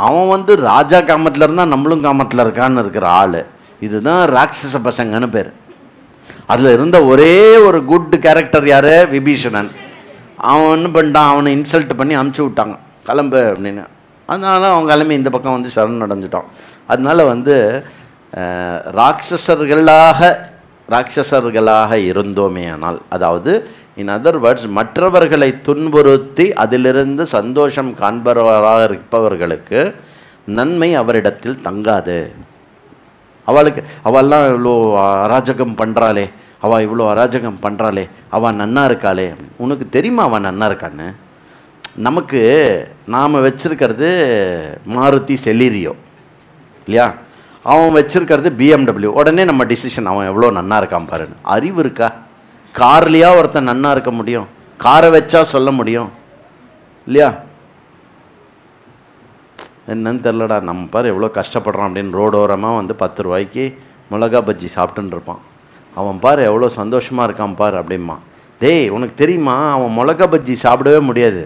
அவன் வந்து ராஜா காமத்தில் இருந்தால் நம்மளும் காமத்தில் இருக்கான்னு இருக்கிற ஆள். இதுதான் ராட்சச பசங்கன்னு பேர். அதில் இருந்த ஒரே ஒரு குட் கேரக்டர் யார், விபீஷணன். அவன் என்ன பண்ணிட்டான், அவனை இன்சல்ட் பண்ணி அமுச்சு விட்டாங்க, கிளம்பு அப்படின்னு. அதனால அவன் கிளம்பி இந்த பக்கம் வந்து சரண் அடைஞ்சிட்டான். அதனால வந்து ராட்சசர்களாக இருந்தோமே ஆனால், அதாவது இன் அதர் வேர்ட்ஸ், மற்றவர்களை துன்புறுத்தி அதிலிருந்து சந்தோஷம் காண்பவராக இருப்பவர்களுக்கு நன்மை அவரிடத்தில் தங்காது. அவள்லாம் இவ்வளோ அராஜகம் பண்ணுறாளே, அவள் இவ்வளோ அராஜகம் பண்ணுறாளே, அவள் நன்னா இருக்காளே, உனக்கு தெரியுமா அவன் நன்னா இருக்கான்னு? நமக்கு நாம் வச்சுருக்கிறது மாருதி செலிரியோ இல்லையா, அவன் வச்சுருக்கிறது BMW. உடனே நம்ம டிசிஷன், அவன் எவ்வளோ நன்னா இருக்கான் பாருன்னு. அறிவு இருக்கா? கார்லையா ஒருத்தன் நன்னா இருக்க முடியும்? காரை வச்சா சொல்ல முடியும் இல்லையா? என்னன்னு தெரிலடா, நம்ம பாரு எவ்வளோ கஷ்டப்படுறான் அப்படின்னு ரோடோரமாக வந்து 10 ரூபாய்க்கு மிளகா பஜ்ஜி சாப்பிட்டுன்னு இருப்பான். அவன் பாரு எவ்வளோ சந்தோஷமாக இருக்கான் பாரு அப்படிமா. டேய் உனக்கு தெரியுமா, அவன் மிளகா பஜ்ஜி சாப்பிடவே முடியாது.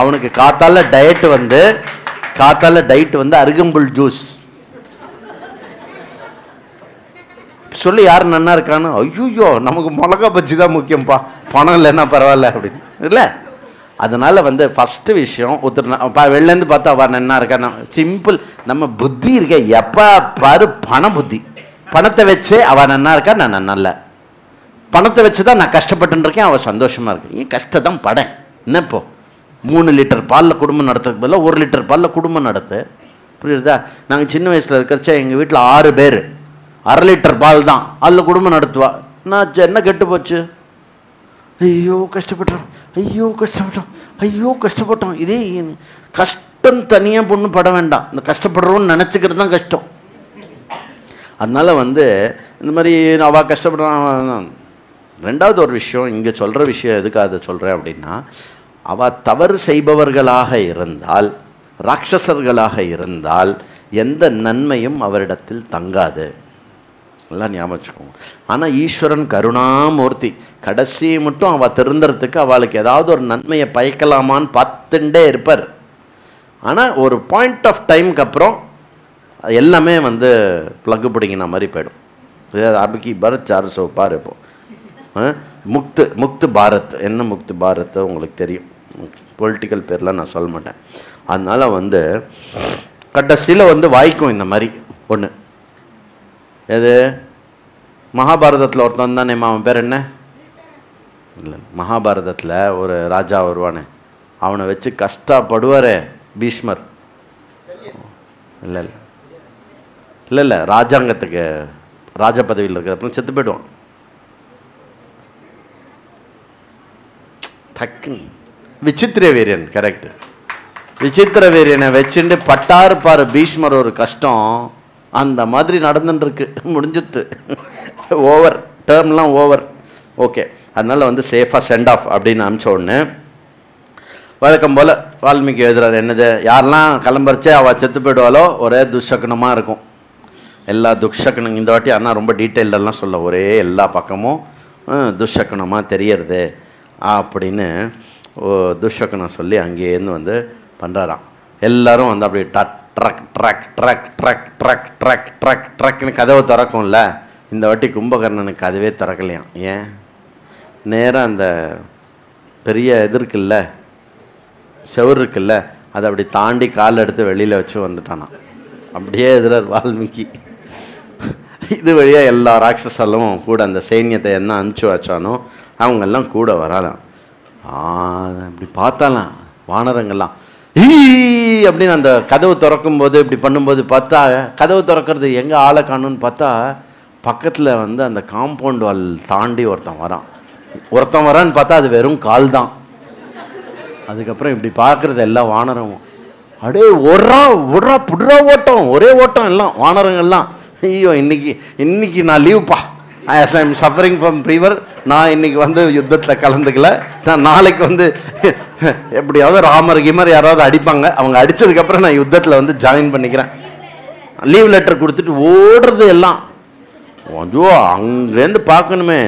அவனுக்கு காத்தால டயட் வந்து அருகம்புல் ஜூஸ். சொல்லி யார் நன்னா இருக்கான்னு, ஐயோ நமக்கு மிளகா பஜ்ஜி தான் முக்கியம்ப்பா, பணம் இல்லைன்னா பரவாயில்ல அப்படின்னு இல்லை. அதனால் வந்து ஃபஸ்ட்டு விஷயம் ஒருத்தர் வெளிலேருந்து பார்த்தா அவன் என்ன இருக்கா, சிம்பிள். நம்ம புத்தி இருக்க எப்போ பாரு பண புத்தி. பணத்தை வச்சு அவன் என்ன இருக்கா, நான் நல்ல பணத்தை வச்சு தான் நான் கஷ்டப்பட்டுருக்கேன், அவள் சந்தோஷமாக இருக்கு. ஏன் கஷ்டத்தான் படேன் என்ன? இப்போ 3 லிட்டர் பாலில் குடும்பம் நடத்துறதுக்கு பதிலாக 1 லிட்டர் பாலில் குடும்பம் நடத்து. புரியுதா? நாங்கள் சின்ன வயசில் இருக்கிறச்சா எங்கள் வீட்டில் 6 பேர், 1/2 லிட்டர் பால் தான், அதில் குடும்பம் நடத்துவா. நான் என்ன கெட்டு போச்சு, ஐயோ கஷ்டப்பட்டோம், ஐயோ கஷ்டப்பட்டோம், ஐயோ கஷ்டப்பட்டோம். இதே கஷ்டம் தனியாக பொண்ணு பட வேண்டாம், இந்த கஷ்டப்படுறோன்னு நினச்சிக்கிறது தான் கஷ்டம். அதனால் வந்து இந்த மாதிரி அவள் கஷ்டப்படுறான். ரெண்டாவது ஒரு விஷயம், இங்கே சொல்கிற விஷயம் எதுக்கு அதை சொல்கிறேன் அப்படின்னா, அவள் தவறு செய்பவர்களாக இருந்தால், ராட்சசர்களாக இருந்தால் எந்த நன்மையும் அவரிடத்தில் தங்காது. எல்லாம் ஞாபகம் வச்சுக்கோங்க. ஆனால் ஈஸ்வரன் கருணாமூர்த்தி, கடைசி மட்டும் அவள் திருந்துறதுக்கு அவளுக்கு ஏதாவது ஒரு நன்மையை பயக்கலாமான்னு பார்த்துட்டே இருப்பார். ஆனால் ஒரு பாயிண்ட் ஆஃப் டைமுக்கு அப்புறம் எல்லாமே வந்து ப்ளக்கு பிடிங்கின மாதிரி போயிடும். அபிகி பரத் 400 பார். இப்போது முக்து பாரத், என்ன முக்து பாரத் உங்களுக்கு தெரியும், பொலிட்டிக்கல் பேர்லாம் நான் சொல்ல மாட்டேன். அதனால் வந்து கடைசியில் வந்து வாய்க்கும் இந்த மாதிரி ஒன்று. எது? மகாபாரதத்தில் ஒருத்தன் தானே, அவன் பேர் என்ன? இல்லை, மகாபாரதத்தில் ஒரு ராஜா வருவானே, அவனை வச்சு கஷ்டப்படுவாரே பீஷ்மர். இல்லை இல்லை இல்லை இல்லை ராஜாங்கத்துக்கு ராஜ பதவியில் இருக்கிற அப்புறம் செத்து போய்டுவான். டக்குன்னு விசித்திர வீரியன், கரெக்டு. விசித்திர வீரியனை வச்சுட்டு பட்டாரு பாரு பீஷ்மர் ஒரு கஷ்டம். அந்த மாதிரி நடந்துட்டுருக்கு, முடிஞ்சுத்து, ஓவர், டேர்ம்லாம் ஓவர். ஓகே, அதனால் வந்து சேஃபாக சென்ட் ஆஃப் அப்படின்னு அனுப்பிச்ச உடனே வழக்கம் போல் வால்மீகி எழுதுறாரு. என்னது, யாரெல்லாம் கிளம்பரிச்சே அவள் செத்து போய்டுவாளோ ஒரே துஷக்கணமாக இருக்கும். எல்லா துஷக்கணம் இந்த வாட்டி ஆனால் ரொம்ப டீட்டெயிலெல்லாம் சொல்ல, ஒரே எல்லா பக்கமும் துஷக்கணமாக தெரியறது அப்படின்னு துஷக்கணம் சொல்லி அங்கேருந்து வந்து பண்ணுறாராம். எல்லோரும் வந்து அப்படி ட்ரக் ட்ரக் ட்ரக் ட்ரக் ட்ரக் ட்ரக் ட்ரக் ட்ரக்னு கதவை திறக்கும்ல. இந்த வாட்டி கும்பகர்ணனுக்கு கதவே திறக்கலையாம். ஏன்? நேராக அந்த பெரிய இது இருக்குல்ல, செவுரு இருக்குல்ல, அதை அப்படி தாண்டி கால் எடுத்து வெளியில் வச்சு வந்துட்டானா. அப்படியே எதிரார் வால்மீகி. இது வழியாக எல்லா ராட்சஸாலும் கூட அந்த சைன்யத்தை என்ன அனுப்பிச்சு வச்சானோ அவங்கெல்லாம் கூட வரலாம். இப்படி பார்த்தாலாம் வானரங்கள்லாம் ஈ அப்படின்னு அந்த கதவு திறக்கும்போது இப்படி பண்ணும்போது பார்த்தா, கதவு திறக்கிறது எங்கே ஆளை காணுன்னு பார்த்தா பக்கத்தில் வந்து அந்த காம்பவுண்ட் வால் தாண்டி ஒருத்தன் வரான்னு பார்த்தா அது வெறும் கால் தான். அதுக்கப்புறம் இப்படி பார்க்குறது எல்லா வானரமும் அப்படியே புடுறா ஓட்டம், ஒரே ஓட்டம் எல்லாம் வானரங்கள்லாம். ஐயோ இன்னைக்கு நான் லீவ்ப்பா, ஐம் சஃபரிங் ஃப்ரம் ஃபீவர், நான் இன்னைக்கு வந்து யுத்தத்தில் கலந்துக்கல, நான் நாளைக்கு வந்து எப்படியாவது ராமர் கீமர் யாராவது அடிப்பாங்க, அவங்க அடித்ததுக்கப்புறம் நான் யுத்தத்தில் வந்து ஜாயின் பண்ணிக்கிறேன். லீவ் லெட்டர் கொடுத்துட்டு ஓடுறது எல்லாம். ஐயோ அங்கேருந்து பார்க்கணுமே,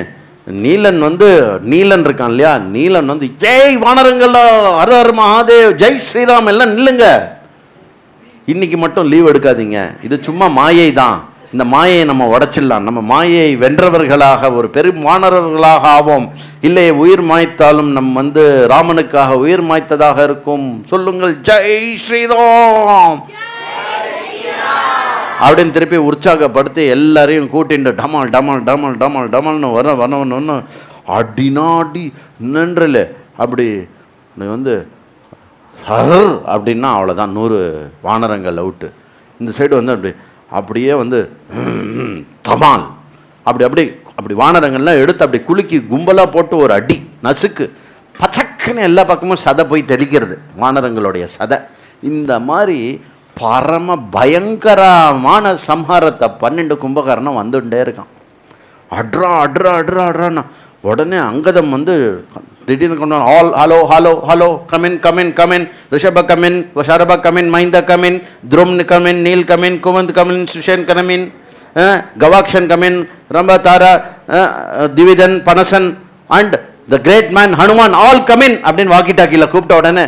நீலன் இருக்கான் இல்லையா, நீலன் வந்து ஜெய் வானரங்களா, ஹர ஹர மகாதேவ், ஜெய் ஸ்ரீராம் எல்லாம் நில்லுங்க, இன்னைக்கு மட்டும் லீவ் எடுக்காதீங்க, இது சும்மா மாயை தான், இந்த மாயை நம்ம உடைச்சிடலாம், நம்ம மாயை வென்றவர்களாக ஒரு பெரும் வானரர்களாக ஆவோம், இல்லையே உயிர் மாய்த்தாலும் நம் வந்து ராமனுக்காக உயிர் மாய்த்ததாக இருக்கும், சொல்லுங்கள் ஜெய் ஸ்ரீராம் அப்படின்னு திருப்பி உற்சாகப்படுத்தி எல்லாரையும் கூட்டிட்டு டமால் டமால் டமால் டமால் டமால்னு வரணும்னு அடினாடி நின்றல. அப்படி வந்து ஹர் அப்படின்னா அவ்வளோதான், 100 வானரங்கள் அவுட்டு. இந்த சைடு வந்து அப்படியே வந்து தமால் அப்படி வானரங்கள்லாம் எடுத்து அப்படி குலுக்கி கும்பலாக போட்டு ஒரு அடி நசுக்கு, பச்சக்குன்னு எல்லா பக்கமும் சதை போய் தெளிக்கிறது, வானரங்களுடைய சதை. இந்த மாதிரி பரம பயங்கரமான சம்ஹாரத்தை 12 கும்பகர்ணம் வந்துட்டே இருக்கான். அட்ரான்னா உடனே அங்கதம் வந்து திடீர்னு கொண்டு all hello hello hello come in come in come in, Rishabha come in, Sharabha come in, Mainda come in, துரும்னு come in, Neel come in, Kumanth come in, Sushena come in, Gavaksha come in, Rambha Tara, Dvividan, Panasan and the great man Hanuman all come in அப்படின்னு வாக்கி டாக்கியில் கூப்பிட்ட உடனே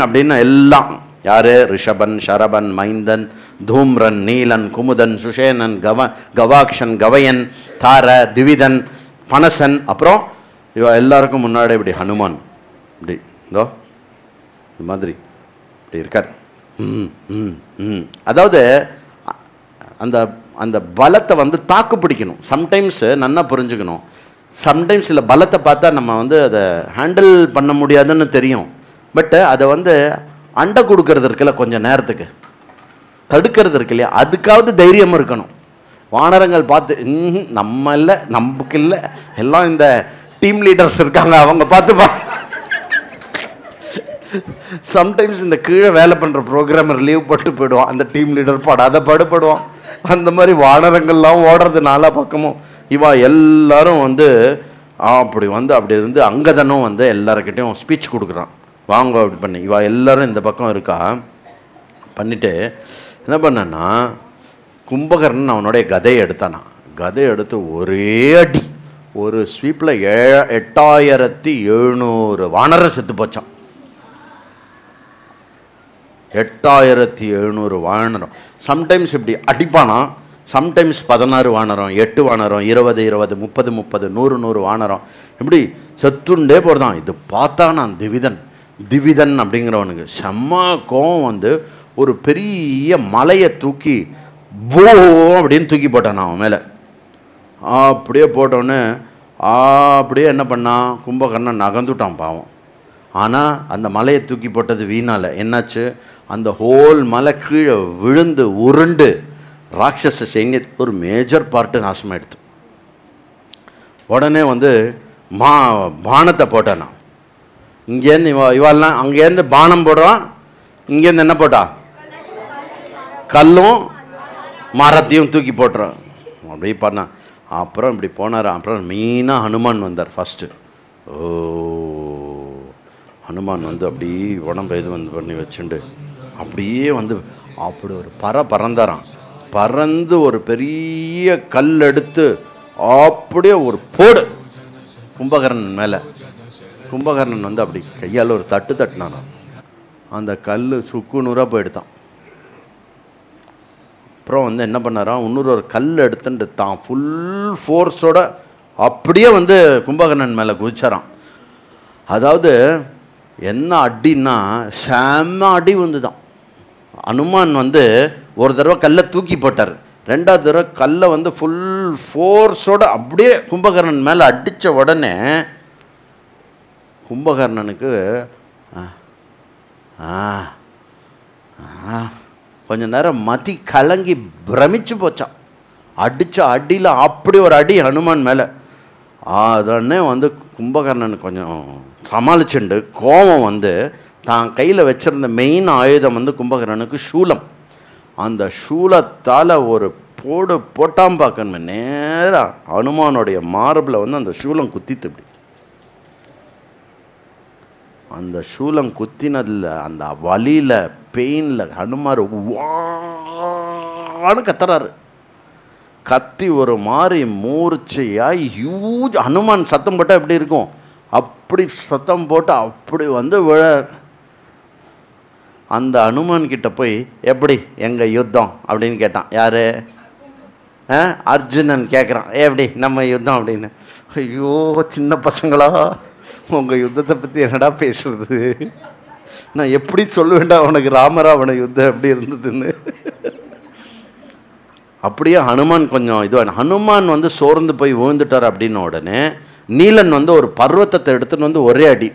அப்படின்னு எல்லாம் யாரு, ரிஷபன், ஷரபன், மைந்தன், தூம்ரன், நீலன், குமுதன், சுஷேனன், கவாக்ஷன், கவயன், தார, திவிதன், பனசன், அப்புறம் இவ எல்லாருக்கும் முன்னாடி இப்படி ஹனுமான் இப்படி இதோ இந்த மாதிரி இப்படி இருக்கார். அதாவது அந்த அந்த பலத்தை வந்து தாக்கு பிடிக்கணும். சம்டைம்ஸ் நன்னா புரிஞ்சுக்கணும். சம்டைம்ஸ் இல்லை பலத்தை பார்த்தா நம்ம வந்து அதை ஹேண்டில் பண்ண முடியாதுன்னு தெரியும். பட்டு அதை வந்து அண்டை கொடுக்கறது இருக்குல்ல, கொஞ்சம் நேரத்துக்கு தடுக்கிறது இருக்கு இல்லையா, அதுக்காவது தைரியம் இருக்கணும். வானரங்கள் பார்த்து நம்ம இல்லை, நமக்கு இல்லை, எல்லாம் இந்த டீம் லீடர்ஸ் இருக்காங்க, அவங்க பார்த்துப்பா. சம்டைம்ஸ் இந்த கீழே வேலை பண்ணுற ப்ரோக்ராமர் லீவ் போட்டு போயிடுவான், அந்த டீம் லீடர் படாத பாடுபடுவான். அந்த மாதிரி வானரங்கள்லாம் ஓடுறது நாலா பக்கமும். இவா எல்லாரும் வந்து அப்படி வந்து அப்படி இருந்து அங்கதனும் வந்து எல்லாருக்கிட்டையும் ஸ்பீச் கொடுக்குறான், வாங்க அப்படி பண்ணி. இவா எல்லாரும் இந்த பக்கம் இருக்கா. பண்ணிவிட்டு என்ன பண்ணனா, கும்பகர்ணன் அவனுடைய கதையை எடுத்தானா. கதையை எடுத்து ஒரே அடி, ஒரு ஸ்வீப்பில் 8700 வானரம் செத்து போச்சான். 8700 வானரம். சம்டைம்ஸ் இப்படி அடிப்பானா, சம்டைம்ஸ் 16 வானரம், 8 வானரம், 20 20, 30 30, 100 100 வானரம், இப்படி செத்துண்டே போடுதான். இது பார்த்தா நான் திவிதன் அப்படிங்கிறவனுக்கு செம்ம கோவம் வந்து ஒரு பெரிய மலையை தூக்கி போ அப்படின்னு தூக்கி போட்டான் அவன் மேலே. அப்படியே போட்டோன்னே அப்படியே என்ன பண்ணான், கும்பகர்ணன் நகர்ந்துட்டான் பாவம். ஆனால் அந்த மலையை தூக்கி போட்டது வீணால் என்னாச்சு, அந்த ஹோல் மலை கீழே விழுந்து உருண்டு ராட்சச சைன்யத்துக்கு ஒரு மேஜர் பார்ட்டு நாசமாயிடுது. உடனே வந்து பானத்தை போட்டான். இங்கேருந்து இவாள்லாம் அங்கேருந்து பானம் போடுறான், இங்கேருந்து என்ன போட்டா, கல்லும் மரத்தையும் தூக்கி போட்டுறான். அப்படி பண்ணான். அப்புறம் இப்படி போனார். அப்புறம் மெயினாக ஹனுமான் வந்தார் ஃபஸ்ட்டு. ஹனுமான் வந்து அப்படி உடம்பு இது வந்து பண்ணி வச்சுண்டு அப்படியே வந்து அப்படி ஒரு பறந்தாராம். பறந்து ஒரு பெரிய கல் எடுத்து அப்படியே ஒரு போடு கும்பகர்ணன் மேலே. கும்பகர்ணன் வந்து அப்படி கையால் ஒரு தட்டு தட்டினான். அந்த கல் சுக்கு நூறாக போயிடுத்தான். அப்புறம் வந்து என்ன பண்ணாராம், இன்னொரு ஒரு கல் எடுத்துட்டு தான் ஃபுல் ஃபோர்ஸோட அப்படியே வந்து கும்பகர்ணன் மேலே குதிச்சாராம். அதாவது என்ன அடின்னா செம்ம அடி வந்து தான். ஹனுமான் வந்து ஒரு தடவை கல்லை தூக்கி போட்டார், ரெண்டாவது தடவை கல்லை வந்து ஃபுல் ஃபோர்ஸோட அப்படியே கும்பகர்ணன் மேலே அடித்த உடனே கும்பகர்ணனுக்கு கொஞ்ச நேரம் மதி கலங்கி பிரமிச்சு போச்சான். அடித்த அடியில் அப்படி ஒரு அடி ஹனுமான் மேலே. அதனே வந்து கும்பகர்ணனுக்கு கொஞ்சம் சமாளிச்சுண்டு கோபம் வந்து தான் கையில் வச்சுருந்த மெயின் ஆயுதம் வந்து கும்பகர்ணனுக்கு சூலம். அந்த சூலத்தால் ஒரு போட்டாம் பார்க்கணுமே, நேராக ஹனுமானுடைய மார்பில் வந்து அந்த சூலம் குத்தித்து. இப்படி அந்த சூலம் குத்தினதில் அந்த வலியில் பெயினில் ஹனுமார் வான்னு கத்துறாரு. கத்தி ஒரு மாதிரி மூர்ச்சையாய் ஹியூஜ் ஹனுமான் சத்தம் போட்டால் எப்படி இருக்கும், அப்படி சத்தம் போட்டு அப்படி வந்து விழ. அந்த ஹனுமான் கிட்ட போய் எப்படி எங்கள் யுத்தம் அப்படின்னு கேட்டான். யார்? அர்ஜுனன் கேட்குறான், எப்படி நம்ம யுத்தம் அப்படின்னு. ஐயோ சின்ன பசங்களா, உங்கள் யுத்தத்தை பற்றி என்னடா பேசுறது, நான் எப்படி சொல்லுவேண்டா உனக்கு ராமராவண யுத்தம் எப்படி இருந்ததுன்னு. அப்படியே ஹனுமான் கொஞ்சம் இதுவாக ஹனுமான் வந்து சோர்ந்து போய் விழுந்துட்டார். அப்படின்ன உடனே நீலன் வந்து ஒரு பர்வத்தத்தை எடுத்துன்னு வந்து ஒரே அடி,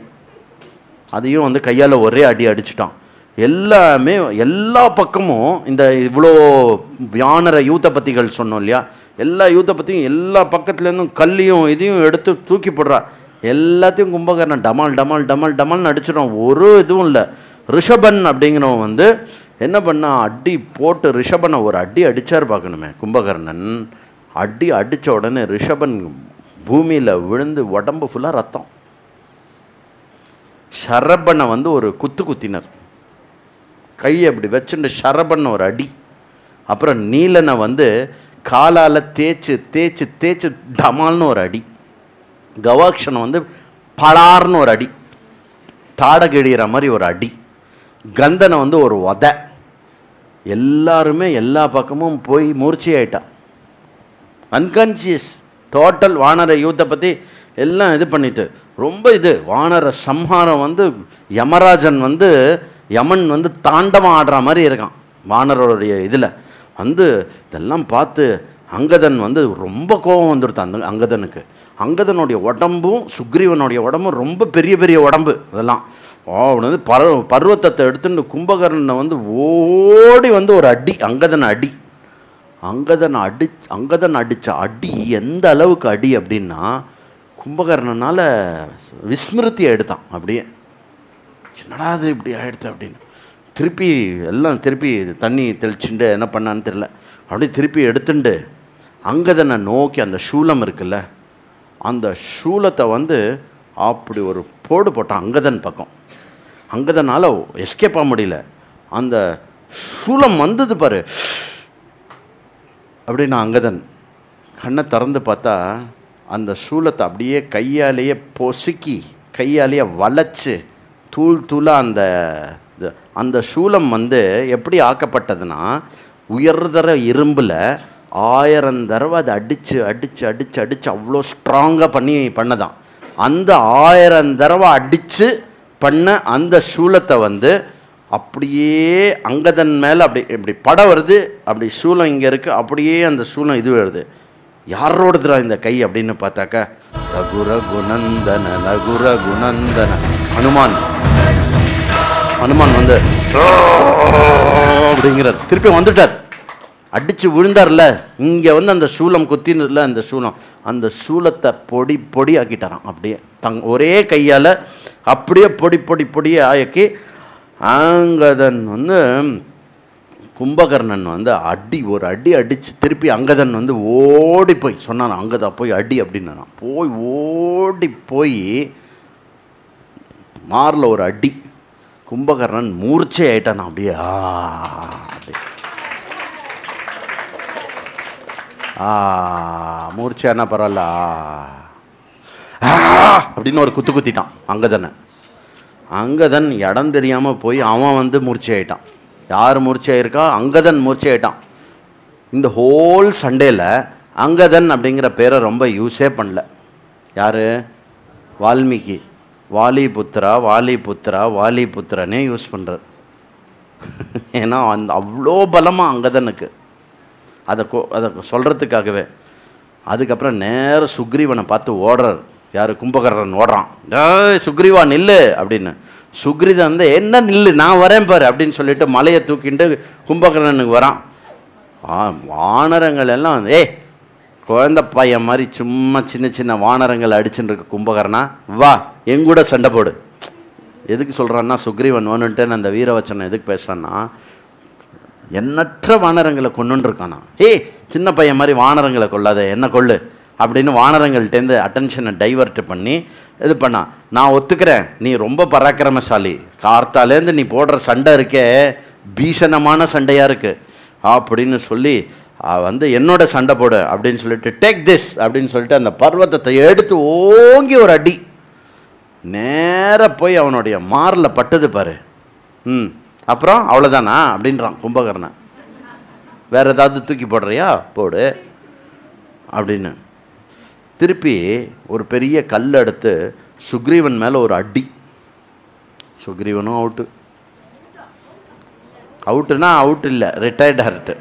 அதையும் வந்து கையால் ஒரே அடி அடிச்சிட்டான். எல்லாமே எல்லா பக்கமும் இந்த இவ்வளோ யானர யூத்தபத்திகள் சொன்னோம் இல்லையா, எல்லா யூத்தபத்தியும் எல்லா பக்கத்துலேருந்தும் கல்லையும் இதையும் எடுத்து தூக்கி போடுறா. எல்லாத்தையும் கும்பகர்ணன் டமால் டமால் டமால் டமால்னு அடிச்சிடும். ஒரு இதுவும் இல்லை. ரிஷபன் அப்படிங்கிறவன் வந்து என்ன பண்ணா, அடி போட்டு ரிஷபனை ஒரு அடி அடித்தார் பார்க்கணுமே கும்பகர்ணன். அடி அடித்த உடனே ரிஷபன் பூமியில் விழுந்து உடம்பு ஃபுல்லாக ரத்தம். ஷரபனை வந்து ஒரு குத்தினர், கையை அப்படி வச்சுட்டு ஷரபன் ஒரு அடி. அப்புறம் நீலனை வந்து காலால் தேய்ச்சி தேய்ச்சி தேய்ச்சி டமால்னு ஒரு அடி. கவாக்ஷனை வந்து பலார்னு ஒரு அடி, தாடகிழிகிற மாதிரி ஒரு அடி. கந்தனை வந்து ஒரு உதை. எல்லாருமே எல்லா பக்கமும் போய் மூர்ச்சி ஆயிட்டா, அன்கான்சியஸ். டோட்டல் வானர யூத்தை பற்றி எல்லாம் இது பண்ணிட்டு ரொம்ப இது வானர சம்ஹாரம் வந்து யமராஜன் வந்து யமன் வந்து தாண்டவம் ஆடுற மாதிரி இருக்கான் வானரோடைய இதில் வந்து. இதெல்லாம் பார்த்து அங்கதன் வந்து ரொம்ப கோபம் வந்துடுது அந்த அங்கதனுக்கு. அங்கதனுடைய உடம்பும் சுக்ரீவனுடைய உடம்பும் ரொம்ப பெரிய பெரிய உடம்பு. அதெல்லாம் அவன் வந்து பர்வத்தத்தை எடுத்துட்டு கும்பகர்ணனை வந்து ஓடி வந்து ஒரு அடி அங்கதன் அடித்த அடி எந்த அளவுக்கு அடி அப்படின்னா கும்பகர்ணனால் விஸ்மிருத்தியை எடுத்தான். அப்படியே என்னடா அது இப்படி ஆகிடுது அப்படின்னு திருப்பி எல்லாம் திருப்பி தண்ணி தெளிச்சுட்டு என்ன பண்ணான்னு தெரியல. அப்படியே திருப்பி எடுத்துட்டு அங்கதனை நோக்கி அந்த சூலம் இருக்குல்ல அந்த சூலத்தை வந்து அப்படி ஒரு போடு போட்டான் அங்கதன் பக்கம். அங்கதனால் எஸ்கேப் ஆக முடியல. அந்த சூலம் வந்தது பாரு அப்படின்னா அங்கதன் கண்ணை திறந்து பார்த்தா அந்த சூலத்தை அப்படியே கையாலேயே பொசுக்கி கையாலேயே வளைச்சு தூள் தூளாக அந்த சூலம் வந்து எப்படி ஆக்கப்பட்டதுன்னா உயர்தர இரும்பில் 1000 தடவை அதை அடித்து அவ்வளோ ஸ்ட்ராங்காக பண்ணதான். அந்த 1000 தடவை அடித்து பண்ண அந்த சூலத்தை வந்து அப்படியே அங்கதன் மேலே அப்படி இப்படி படம் வருது. அப்படி சூலம் இங்கே இருக்குது. அப்படியே அந்த சூலம் இது வருது. யாரோடுதுரா இந்த கை அப்படின்னு பார்த்தாக்கா ரகுரகுநந்தன ஹனுமான் வந்து அப்படிங்கிற திருப்பி வந்துட்டார். அடித்து விழுந்தார்ல இங்கே வந்து அந்த சூலம் குத்தினதில்ல அந்த சூலத்தை பொடி ஆக்கிட்டாரான். அப்படியே ஒரே கையால் அப்படியே பொடி ஆக்கி அங்கதன் வந்து கும்பகர்ணன் வந்து ஒரு அடி அடித்து திருப்பி அங்கதன் வந்து ஓடி போய் சொன்னான் அங்கதா போய் அடி அப்படின்னு ஓடி போய் மாரில் ஒரு அடி. கும்பகர்ணன் மூர்ச்சை ஆயிட்டான். அப்படியே மூர்ச்சைன்னா பரவாயில்ல அப்படின்னு ஒரு குத்திட்டான் அங்கதனை. அங்கதன் இடம் தெரியாமல் போய் அவன் வந்து மூர்ச்சை ஆயிட்டான். யார் மூர்ச்சை ஆயிருக்கா? அங்கதன் மூர்ச்சை ஆயிட்டான். இந்த ஹோல் சண்டேல அங்கதன் அப்படிங்கிற பேரை ரொம்ப யூஸே பண்ணல. யார்? வால்மீகி. வாலிபுத்திரனே யூஸ் பண்ணுறார். ஏன்னா அவ்வளோ பலமாக அங்கதனுக்கு அதை சொல்கிறதுக்காகவே. அதுக்கப்புறம் நேர சுக்ரீவனை பார்த்து ஓடுறார். யார்? கும்பகர்ணன் ஓடுறான். சுக்ரீவா நில்லு அப்படின்னு. சுக்ரீவன் வந்து என்ன நில்லு நான் வரேன் பாரு அப்படின்னு சொல்லிட்டு மலையை தூக்கிட்டு கும்பகர்ணனுக்கு வரான். வானரங்கள் எல்லாம் வந்து குழந்த பையன் மாதிரி சும்மா சின்ன வானரங்கள் அடிச்சுட்டு இருக்க கும்பகர்ணா வா எங்கூட சண்டை போடு. எதுக்கு சொல்கிறான்னா சுக்ரீவன் வேணுன்ட்டு அந்த வீரவச்சனம் எதுக்கு பேசுகிறான்னா எண்ணற்ற வானரங்களை கொண்டுருக்கானா. சின்ன பையன் மாதிரி வானரங்களை கொள்ளாத என்ன கொள்ளு அப்படின்னு வானரங்கள்டேருந்து அட்டென்ஷனை டைவர்ட் பண்ணி இது பண்ணா. நான் ஒத்துக்கிறேன் நீ ரொம்ப பராக்கிரமசாலி, கார்த்தாலேருந்து நீ போடுற சண்டை இருக்கே பீஷணமான சண்டையாக இருக்குது அப்படின்னு சொல்லி வந்து என்னோட சண்டை போடு அப்படின்னு சொல்லிட்டு டேக் திஸ் அப்படின்னு சொல்லிட்டு அந்த பர்வத்தத்தை எடுத்து ஓங்கி ஒரு அடி நேராக போய் அவனுடைய மாரில் பட்டது பாரு. அப்புறம் அவ்வளோதானா அப்படின்றான் கும்பகர்ணன். வேறு ஏதாவது தூக்கி போடுறியா போடு அப்படின்னு திருப்பி ஒரு பெரிய கல் எடுத்து சுக்ரீவன் மேலே ஒரு அடி. சுக்ரீவனும் அவுட்டுனா அவுட் இல்லை, ரிட்டையர்டு ஹர்ட்டு.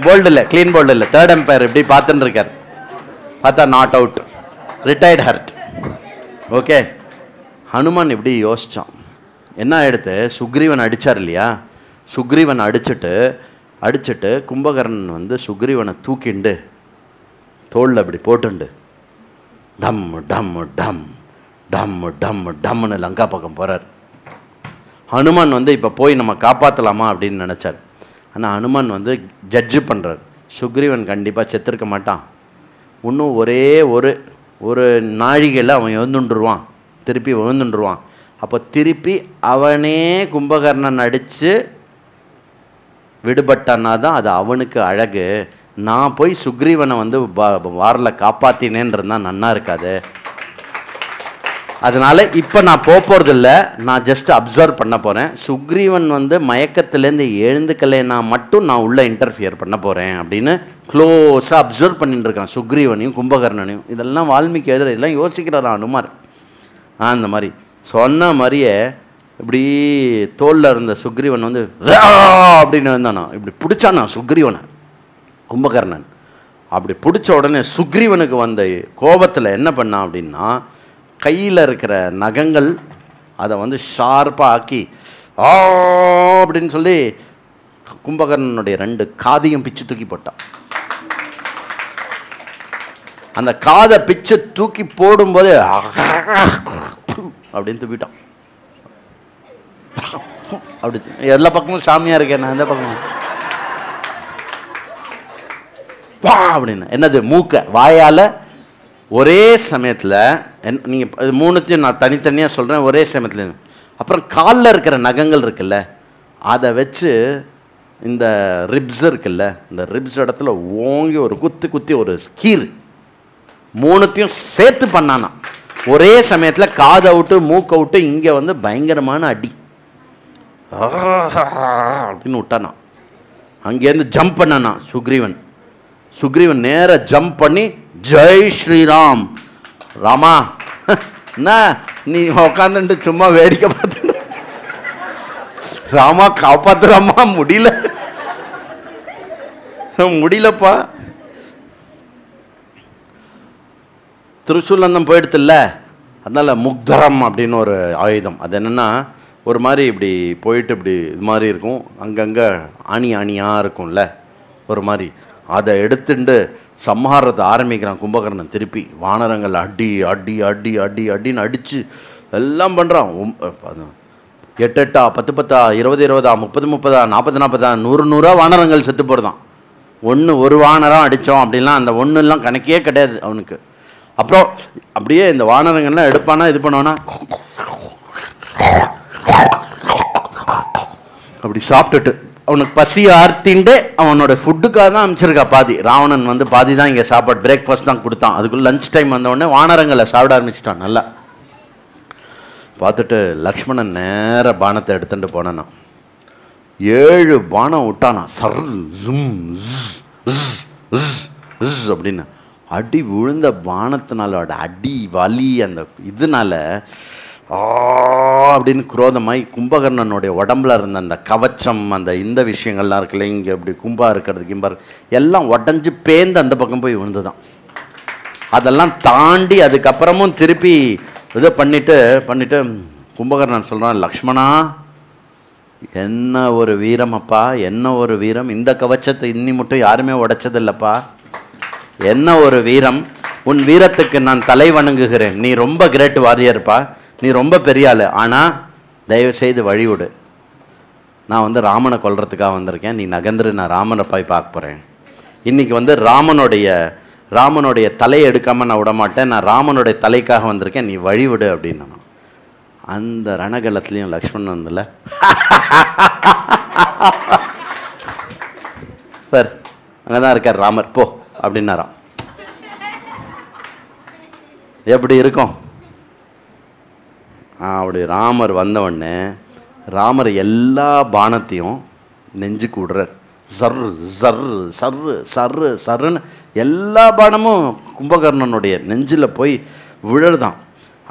போல்டு இல்லை, க்ளீன் போல்டு இல்லை, தேர்ட் எம்பையர் இப்படி பார்த்துன்னு இருக்கார். பார்த்தா not out, retired hurt. Okay. Hanuman இப்படி யோசித்தான். என்ன ஆகிடுத்து? சுக்ரீவன் அடித்தார் இல்லையா, சுக்ரீவன் அடிச்சுட்டு கும்பகர்ணன் வந்து சுக்ரீவனை தூக்கிண்டு தோளில் அப்படி போட்டுண்டு டம் டம் டம் டம் டம் டம்னு லங்கா பக்கம் போகிறார். ஹனுமான் வந்து இப்போ போய் நம்ம காப்பாற்றலாமா அப்படின்னு நினச்சார். ஆனால் ஹனுமான் வந்து ஜட்ஜு பண்ணுறார். சுக்ரீவன் கண்டிப்பாக செத்துருக்க மாட்டான், இன்னும் ஒரே ஒரு நாழிகையில் அவன் எழுந்துண்டுருவான், திருப்பி எழுந்துண்டுருவான். அப்போ திருப்பி அவனே கும்பகர்ணன் அடித்து விடுபட்டான்னா தான் அது அவனுக்கு அழகு. நான் போய் சுக்ரீவனை வந்து வாரில் காப்பாற்றினேன்றது தான் நன்னா இருக்காது. அதனால் இப்போ நான் போகிறதில்ல, நான் ஜஸ்ட் அப்சர்வ் பண்ண போகிறேன். சுக்ரீவன் வந்து மயக்கத்துலேருந்து எழுந்துக்கலைன்னா மட்டும் நான் உள்ளே இன்டர்ஃபியர் பண்ண போகிறேன் அப்படின்னு க்ளோஸாக அப்சர்வ் பண்ணிட்டு இருக்கான். சுக்ரீவனையும் கும்பகர்ணனையும். இதெல்லாம் வால்மீகி எழுதுற, இதெல்லாம் யோசிக்கிறாரா அனுமார். அந்த மாதிரி சொன்ன மாதிரியே இப்படி தோளில் இருந்த சுக்ரீவன் வந்து அப்படின்னு வந்தானா, இப்படி பிடிச்சானா சுக்ரீவனை கும்பகர்ணன். அப்படி பிடிச்ச உடனே சுக்ரீவனுக்கு வந்த கோபத்தில் என்ன பண்ணான் அப்படின்னா, கையில் இருக்கிற நகங்கள் அதை வந்து ஷார்ப்பாக ஆக்கி அப்படின்னு சொல்லி கும்பகர்ணனுடைய 2 காதையும் பிச்சு தூக்கி போட்டான். அந்த காதை பிச்சு தூக்கி போடும்போது அப்படின்னு தூக்கிட்டான். அப்படி எல்லா பக்கமும் சாமியாக இருக்கேன் நான், எந்த பக்கமும் வா அப்படின்னு என்னது மூக்க வாயால் ஒரே சமயத்தில் நீங்கள் 3த்தையும் நான் தனித்தனியாக சொல்கிறேன் ஒரே சமயத்தில். அப்புறம் காலில் இருக்கிற நகங்கள் இருக்குல்ல, அதை வச்சு இந்த ரிப்ஸ் இருக்குல்ல, இந்த ரிப்ஸ் இடத்துல ஓங்கி ஒரு குத்தி ஒரு கீறு 3த்தையும் சேர்த்து பண்ணானா ஒரே சமயத்தில். காதை விட்டு மூக்கை விட்டு இங்கே வந்து பயங்கரமான அடி அப்படின்னு விட்டானா. அங்கேருந்து ஜம்ப் பண்ணானா சுக்ரீவன் நேராக ஜம்ப் பண்ணி ஜெய் ஸ்ரீராம் ராமா என்ன நீ உக்காந்துட்டு சும்மா வேடிக்கை பார்த்து ராமா காப்பாத்துறாமா முடியலப்பா. திருச்சூலந்தம் போயிடுத்துல, அதனால முக்தரம் அப்படின்னு ஒரு ஆயுதம். அது என்னென்னா ஒரு மாதிரி இப்படி போயிட்டு இப்படி இது மாதிரி இருக்கும், அங்கங்கே அணியாக இருக்கும்ல ஒரு மாதிரி. அதை எடுத்துட்டு சம்ஹாரத்தை ஆரம்பிக்கிறான் கும்பகர்ணன். திருப்பி வானரங்கள் அடி அடி அடி அடி அடின்னு அடித்து எல்லாம் பண்ணுறான். 8 8 10 10 20 20 30 30 40 40 100 வானரங்கள் செத்து போடுதான். ஒரு வானரம் அடித்தோம் அப்படின்லாம் அந்த ஒன்றுலாம் கணக்கே கிடையாது அவனுக்கு. அப்புறம் அப்படியே இந்த வானரங்கள்லாம் எடுப்பானா இது பண்ணுவானா அப்படி சாப்பிட்டுட்டு அவனுக்கு பசி ஆர்த்தின்ட்டு அவனோட ஃபுட்டுக்காக தான் அமைச்சிருக்கா பாதி. ராவணன் வந்து பாதி தான் இங்கே சாப்பாடு பிரேக்ஃபாஸ்ட் தான் கொடுத்தான். அதுக்குள்ளே லஞ்ச் டைம் வந்தவுடனே வானரங்களை சாப்பிட ஆரம்பிச்சிட்டான். நல்லா பார்த்துட்டு லக்ஷ்மணன் நேர பானத்தை எடுத்துட்டு போனானா, 7 பானம் விட்டானா. சர் ஜும் அப்படின்னு அடி விழுந்த பானத்தினால அடி வலி அந்த இதனால அப்படின்னு குரோதமாய் கும்பகர்ணனுடைய உடம்புல இருந்த அந்த கவச்சம் அந்த இந்த விஷயங்கள்லாம் இருக்குல்ல, இங்கே இப்படி கும்பா இருக்கிறது கிம்பா எல்லாம் உடஞ்சி பேந்து அந்த பக்கம் போய் விழுந்துதான். அதெல்லாம் தாண்டி அதுக்கப்புறமும் திருப்பி இதை பண்ணிட்டு கும்பகர்ணன் சொல்கிறான், லக்ஷ்மணா என்ன ஒரு வீரம் அப்பா, என்ன ஒரு வீரம். இந்த கவச்சத்தை இன்னி மட்டும் யாருமே உடைச்சதில்லப்பா, என்ன ஒரு வீரம். உன் வீரத்துக்கு நான் தலை வணங்குகிறேன். நீ ரொம்ப கிரேட் வாரியர்ப்பா, நீ ரொம்ப பெரிய ஆள். ஆனால் தயவுசெய்து வழிவிடு, நான் வந்து ராமனை கொல்றதுக்காக வந்திருக்கேன். நீ நகர்ந்துரு, நான் ராமனை போய் பார்க்க போகிறேன். இன்றைக்கி வந்து ராமனுடைய தலையை எடுக்காமல் நான் விடமாட்டேன். நான் ராமனுடைய தலைக்காக வந்திருக்கேன், நீ வழிவிடு அப்படின்னு. அந்த ரணகலத்துலேயும் லக்ஷ்மணன் வந்துல சார் அங்கே தான் இருக்கார் ராமர், போ அப்படின்னாராம். எப்படி இருக்கும்? அப்படி ராமர் வந்தவுடனே ராமர் எல்லா பானத்தையும் நெஞ்சுக்கு விடுறார். சர் சர் சர்ரு சர்ரு சர்ருன்னு எல்லா பானமும் கும்பகர்ணனுடைய நெஞ்சில் போய் விழுதான்.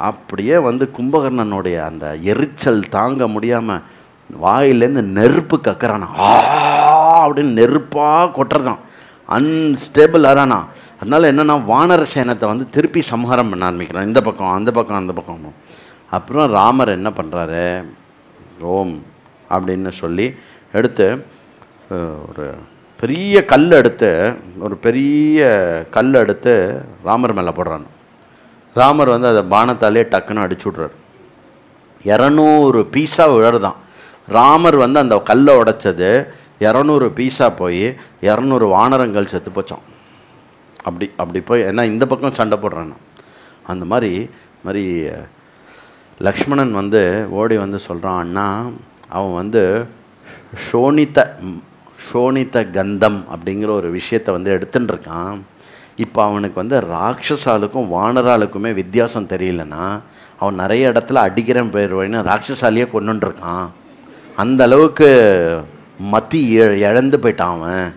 அப்படியே வந்து கும்பகர்ணனுடைய அந்த எரிச்சல் தாங்க முடியாமல் வாயிலேருந்து நெருப்பு கக்கறானா, அப்படின்னு நெருப்பாக கொட்டுறதான், அன்ஸ்டேபிள் ஆறானா. அதனால் என்னென்னா வானர சேனத்தை வந்து திருப்பி சம்ஹாரம் பண்ண ஆரம்பிக்கிறான், இந்த பக்கம் அந்த பக்கம் அந்த பக்கம். அப்புறம் ராமர் என்ன பண்ணுறாரு, ஓம் அப்படின்னு சொல்லி எடுத்து ஒரு பெரிய கல் எடுத்து ராமர் மேலே போடுறான். ராமர் வந்து அதை பானத்தாலே டக்குன்னு அடிச்சு விட்றாரு. 200 பீஸாக விழறதான். ராமர் வந்து அந்த கல்லை உடைச்சது 200 பீஸாக போய் 200 வானரங்கள் செத்து போச்சான். அப்படி போய் ஏன்னா இந்த பக்கம் சண்டை போடுறான். அந்த மாதிரி லக்ஷ்மணன் வந்து ஓடி வந்து சொல்கிறான், அண்ணா அவன் வந்து சோனித்த கந்தம் அப்படிங்கிற ஒரு விஷயத்தை வந்து எடுத்துன்னு இருக்கான். இப்போ அவனுக்கு வந்து ராட்சசாலுக்கும் வானராளுக்குமே வித்தியாசம் தெரியலன்னா அவன் நிறைய இடத்துல அடிக்கிறேன் போயிடுவேன்னு ராட்சசாலியே கொண்டுருக்கான். அந்த அளவுக்கு மத்தி இழந்து போயிட்டான் அவன்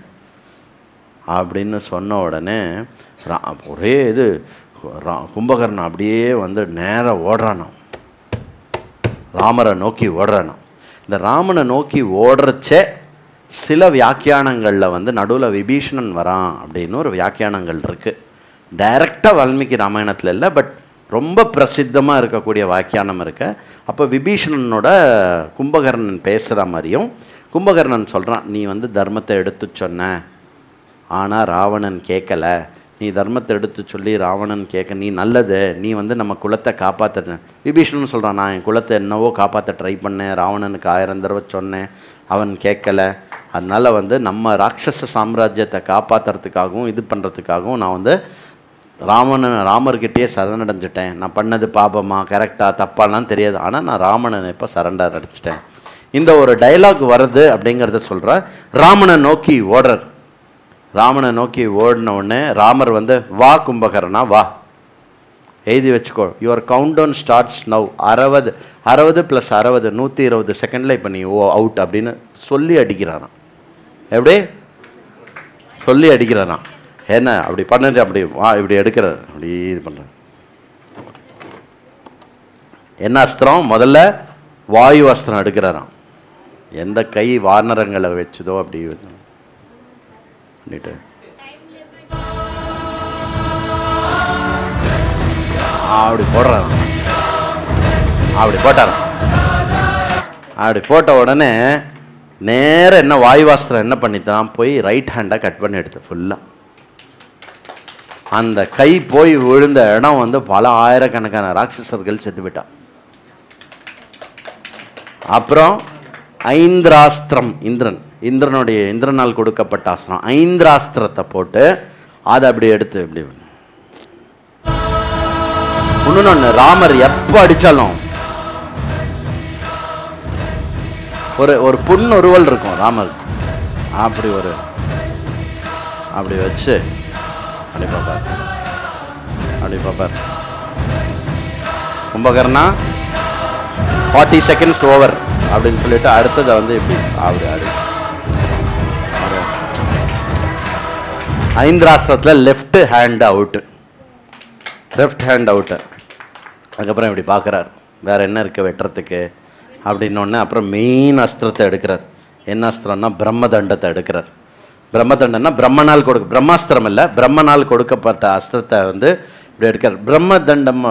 அப்படின்னு சொன்ன உடனே ஒரே இது கும்பகர்ணன் அப்படியே வந்து நேராக ஓடுறானோ, ராமரை நோக்கி ஓடுறானோ. இந்த ராமனை நோக்கி ஓடுறச்சே சில வியாக்கியானங்களில் வந்து நடுவில் விபீஷணன் வரான் அப்படின்னு ஒரு வியாக்கியானங்கள் இருக்குது. டைரெக்டாக வால்மீகி ராமாயணத்தில் இல்லை, பட் ரொம்ப பிரசித்தமாக இருக்கக்கூடிய வியாக்கியானம் இருக்கு. அப்போ விபீஷணனோட கும்பகர்ணன் பேசுகிற மாதிரியும் கும்பகர்ணன் சொல்கிறான், நீ வந்து தர்மத்தை எடுத்து சொன்ன, ஆனால் ராவணன் கேட்கல. நீ தர்மத்தை எடுத்து சொல்லி ராவணன் கேட்க, நீ நல்லது, நீ வந்து நம்ம குலத்தை காப்பாற்ற. விபீஷணன் சொல்கிறான், நான் என் குலத்தை என்னவோ காப்பாற்ற ட்ரை பண்ணேன், ராவணனுக்கு 1000 தடவை சொன்னேன், அவன் கேட்கல. அதனால் வந்து நம்ம ராட்சச சாம்ராஜ்யத்தை காப்பாற்றுறதுக்காகவும் இது பண்ணுறதுக்காகவும் நான் வந்து ராமர்கிட்டயே சரணடைஞ்சிட்டேன். நான் பண்ணது பாபமா கரெக்டாக தப்பாலாம் தெரியாது, ஆனால் நான் ராமனை இப்போ சரண்டர் அடிச்சிட்டேன். இந்த ஒரு டைலாக் வருது அப்படிங்கிறத சொல்கிறேன். ராமனை நோக்கி ஓடுறார். ராமனை நோக்கி ஓடின உடனே ராமர் வந்து, வா கும்பகர்ணா வா, எழுதி வச்சுக்கோ, your countdown starts now. 60 + 60 120 செகண்டில் இப்போ நீ அவுட் அப்படின்னு சொல்லி அடிக்கிறாராம். எப்படி சொல்லி அடிக்கிறாராம்? என்ன அப்படி பண்ணிட்டு அப்படி வா இப்படி எடுக்கிறார், அப்படி இது பண்ணுறார். என்ன அஸ்திரம்? முதல்ல வாயு அஸ்திரம் எடுக்கிறாராம். எந்த கை வானரங்களை வச்சுதோ அப்படி பண்ணிட்டு அப்படி போடுறாராம். அப்படி போட்டாராம். அப்படி போட்ட உடனே நேரம் என்ன வாயுவாஸ்திரம் என்ன பண்ணித்தான் போய் ரைட் ஹேண்டை கட் பண்ணி எடுத்து ஃபுல்லாக. அந்த கை போய் விழுந்த இடம் வந்து பல ஆயிரக்கணக்கான ராட்சசர்கள் செத்து விட்டான். அப்புறம் ஐந்திராஸ்திரம், இந்திரனால் கொடுக்கப்பட்ட அஸ்திரம், ஐந்திராஸ்திரத்தை போட்டு அதை அப்படி எடுத்து இப்படி இன்னொன்று. ராமர் எப்போ அடித்தாலும் ஒரு புன்னுருவல் இருக்கும் ராமர். அப்படி வச்சு அப்படி பார்ப்பார். கும்பகர்ணா 40 செகண்ட்ஸ் ஓவர் அப்படின்னு சொல்லிட்டு அடுத்ததை வந்து இப்படி அப்படி ஐந்திராஸ்திரத்தில் லெஃப்ட் ஹேண்ட் அவுட்டு. அதுக்கப்புறம் இப்படி பார்க்குறார், வேறு என்ன இருக்குது வெட்டுறதுக்கு அப்படின்னோடனே அப்புறம் மெயின் அஸ்திரத்தை எடுக்கிறார். என்ன அஸ்திரம்னா பிரம்மதண்டத்தை எடுக்கிறார். பிரம்மதண்டம்னா பிரம்மாஸ்திரம் இல்லை, பிரம்மனால் கொடுக்கப்பட்ட அஸ்திரத்தை வந்து இப்படி எடுக்கிறார். பிரம்மதண்டம்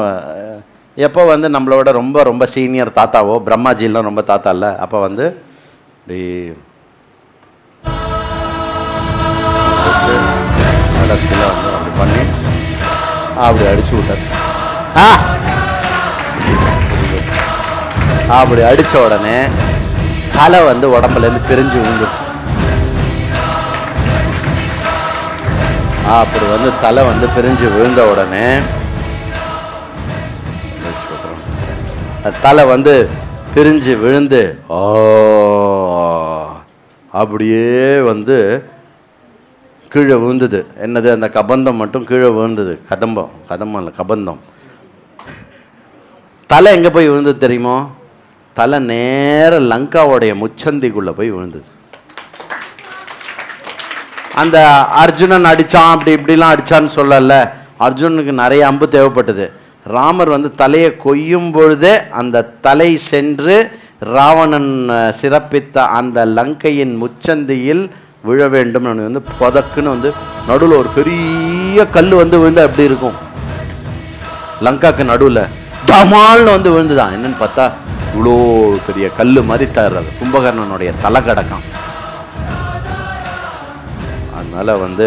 எப்போ வந்து நம்மளோட ரொம்ப ரொம்ப சீனியர் தாத்தாவோ, பிரம்மாஜிலாம் ரொம்ப தாத்தா இல்லை, அப்போ வந்து இப்படி வந்து அப்படி பண்ணி அப்படி அடிச்சு விட்டார். அப்படி அடித்த உடனே தலை வந்து உடம்புலேருந்து பிரிஞ்சு விழுந்துச்சு. அப்படி வந்து தலை வந்து பிரிஞ்சு விழுந்த உடனே தலை வந்து பிரிஞ்சு விழுந்து அப்படியே வந்து கீழே விழுந்தது. என்னது? அந்த கபந்தம் மட்டும் கீழே விழுந்தது. கதம்பம் இல்லை, கபந்தம். தலை எங்கே போய் விழுந்தது தெரியுமோ? தலை நேர லங்காவோடைய முச்சந்திக்குள்ளே போய் விழுந்தது. அந்த அர்ஜுனன் அடித்தான், அப்படி இப்படிலாம் அடித்தான்னு சொல்லல. அர்ஜுனனுக்கு நிறைய அம்பு தேவைப்பட்டது. ராமர் வந்து தலையை கொய்யும் பொழுதே அந்த தலை சென்று ராவணன் சிறப்பித்த அந்த லங்கையின் முச்சந்தியில் விழ வேண்டும். வந்து புதக்குன்னு வந்து நடுவில் ஒரு பெரிய கல் வந்து விழுந்து அப்படி இருக்கும். லங்காக்கு நடுவில் டமால்னு வந்து விழுந்துதான். என்னன்னு பார்த்தா இவ்வளோ பெரிய கல் மாதிரி தர்றது கும்பகர்ணனுடைய தலை கடக்கம். அதனால வந்து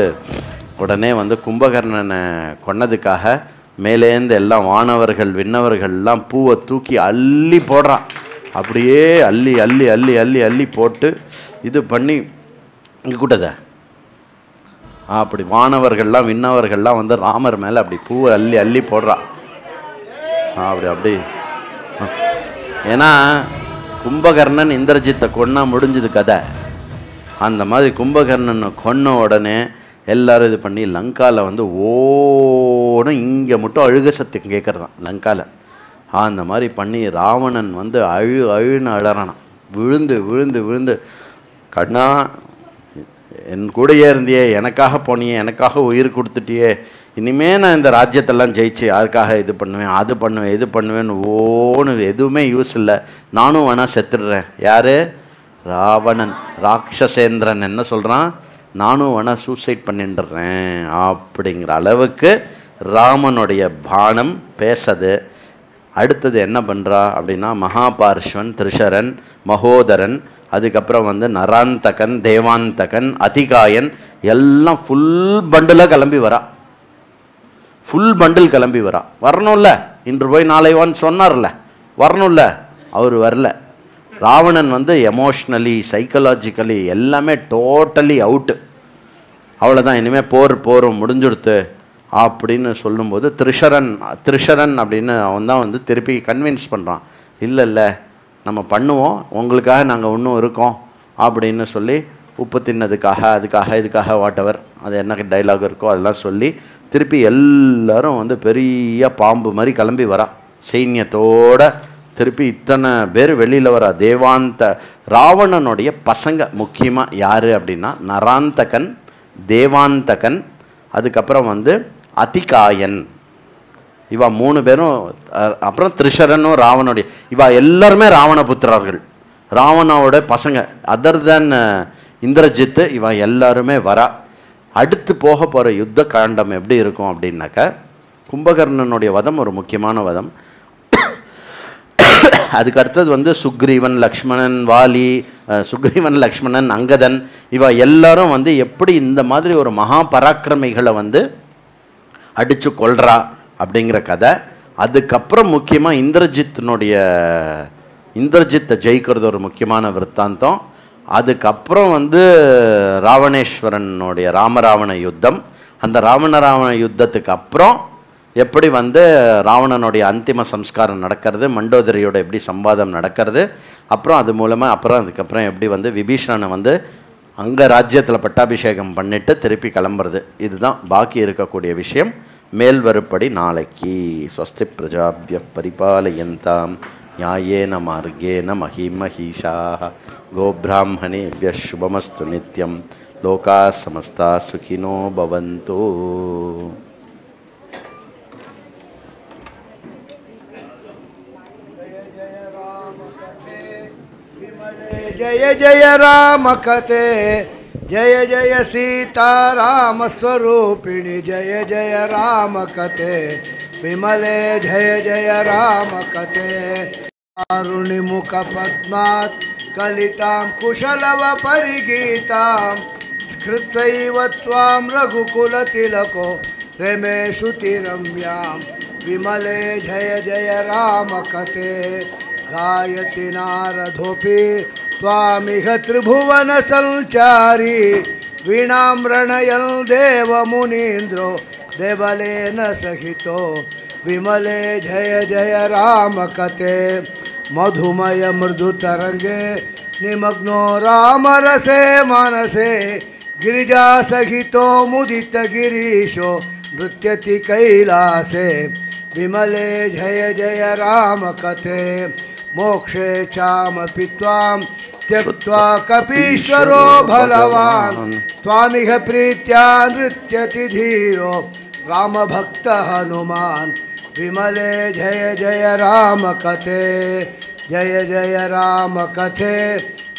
உடனே வந்து கும்பகர்ணனை கொன்னதுக்காக மேலேந்து எல்லாம் வானவர்கள் விண்ணவர்கள்லாம் பூவை தூக்கி அள்ளி போடுறான். அப்படியே அள்ளி அள்ளி அள்ளி அள்ளி அள்ளி போட்டு இது பண்ணி இங்கே கூட்டத அப்படி வானவர்கள்லாம் விண்ணவர்கள்லாம் வந்து ராமர் மேலே அப்படி பூவை அள்ளி அள்ளி போடுறான். அப்படி ஏன்னா கும்பகர்ணன் இந்திரஜித்தை கொன்னா முடிஞ்சது கதை. அந்த மாதிரி கும்பகர்ணனை கொன்ன உடனே எல்லாரும் இது பண்ணி லங்காவில் வந்து ஓடும். இங்கே மட்டும் அழுக சத்தம் கேட்குறதான் லங்காவில். அந்த மாதிரி பண்ணி ராவணன் வந்து அழுன்னு அழறானான். விழுந்து விழுந்து விழுந்து, கண்ணா என் கூடயே இருந்தியே, எனக்காக போனியே, எனக்காக உயிர் கொடுத்துட்டியே, இனிமேல் நான் இந்த ராஜ்யத்தெல்லாம் ஜெயிச்சு யாருக்காக இது பண்ணுவேன், அது பண்ணுவேன், இது பண்ணுவேன்னு ஓன்னு எதுவுமே யூஸ் இல்லை, நானும் வேணா செத்துடுறேன். யார்? ராவணன், ராட்சசேந்திரன் என்ன சொல்கிறான், நானும் வேணா சூசைட் பண்ணிட்டுறேன் அப்படிங்கிற அளவுக்கு ராமனுடைய பானம் பேசது. அடுத்தது என்ன பண்ணுறா அப்படின்னா, மகாபார்ஷ்வன், திரிஷரன், மகோதரன், அதுக்கப்புறம் வந்து நராந்தகன், தேவாந்தகன், அதிகாயன் எல்லாம் ஃபுல் பண்டிலாக கிளம்பி வரா. ஃபுல் பண்டில் கிளம்பி வரா. வரணும்ல, இன்று போய் நாளைவான்னு சொன்னார்ல, வரணும்ல, அவர் வரல. ராவணன் வந்து எமோஷ்னலி, சைக்கலாஜிக்கலி எல்லாமே டோட்டலி அவுட்டு. அவ்வளோதான், இனிமேல் போரும் முடிஞ்சுடுத்து அப்படின்னு சொல்லும்போது திரிஷரன் அப்படின்னு அவன் தான் வந்து திருப்பி கன்வின்ஸ் பண்ணுறான். இல்லை நம்ம பண்ணுவோம், உங்களுக்காக நாங்கள் இன்னும் இருக்கோம் அப்படின்னு சொல்லி, உப்பு தின்னதுக்காக அதுக்காக இதுக்காக வாட்டவர் அது என்ன டைலாக் இருக்கோ அதெல்லாம் சொல்லி திருப்பி எல்லாரும் வந்து பெரிய பாம்பு மாதிரி கிளம்பி வரா சைன்யத்தோட. திருப்பி இத்தனை பேர் வெளியில் வரா. ராவணனுடைய பசங்க முக்கியமாக யார் அப்படின்னா நராந்தகன், தேவாந்தகன், அதுக்கப்புறம் வந்து அதிகாயன், இவா 3 பேரும், அப்புறம் திரிஷரனும் ராவனுடைய, இவா எல்லாருமே ராவண புத்திரர்கள், ராவணோட பசங்க. அதர் தென் இந்திரஜித்து, இவா எல்லாருமே வரா. அடுத்து போக போகிற யுத்த காண்டம் எப்படி இருக்கும் அப்படின்னாக்க, கும்பகர்ணனுடைய வதம் ஒரு முக்கியமான வதம். அதுக்கு அடுத்தது வந்து சுக்ரீவன், லக்ஷ்மணன், வாலி, சுக்ரீவன், லக்ஷ்மணன், அங்கதன், இவா எல்லாரும் வந்து எப்படி இந்த மாதிரி ஒரு மகா பராக்கிரமிகளை வந்து அடித்து கொள்றா அப்படிங்கிற கதை. அதுக்கப்புறம் முக்கியமாக இந்திரஜித்தை ஜெயிக்கிறது ஒரு முக்கியமான விற்த்தாந்தம். அதுக்கப்புறம் வந்து ராவணேஸ்வரனுடைய ராமராவண யுத்தம். அந்த ராவண யுத்தத்துக்கு அப்புறம் எப்படி வந்து ராவணனுடைய அந்திம சம்ஸ்காரம் நடக்கிறது, மண்டோதரியோட எப்படி சம்வாதம் நடக்கிறது, அப்புறம் அது மூலமாக அதுக்கப்புறம் எப்படி வந்து விபீஷணனை வந்து அங்கே ராஜ்யத்தில் பட்டாபிஷேகம் பண்ணிட்டு திருப்பி கிளம்புறது. இதுதான் பாக்கி இருக்கக்கூடிய விஷயம். மேல்வருப்படி நாளைக்கு. ஸ்வஸ்தி பிரஜாப்ய பரிபாலயந்தாம் நியாயேன மார்கேன மஹீமஹீஷாः கோப்ராஹ்மணேभ्यः शुभमस्तु नित्यं लोकाः समस्ताः सुखिनो भवन्तु. जय जय राम कथे, जय जय सीता राम स्वरूपिणी, जय जय राम कथे विमले, जय जय राम कथे कारुणि मुख पद्मात् कलितां कुशलव परिगीतां कृत्वैव त्वां रघुकुलतिलको रमे श्रुतिरम्यां विमले, जय जय राम कथे गायति नारदोऽपि त्वामिह त्रिभुवन संचारी वीणां रणयन् देवमुनीन्द्रो देवलेन सहितो विमले, जय जय राम कथे मधुमय मृदुतरंगे निमग्नो राम रसे मानसे गिरिजा सहितो मुदित गिरीशो नृत्यति कैलासे विमले, जय जय राम कथे मोक्षे चामपि त्वां त्यक्त्वा कपीश्वरो बलवान् त्वामिह प्रीत्या नृत्यति धीरो रामभक्त हनुमान् विमले, जय जय राम कथे जय जय राम कथे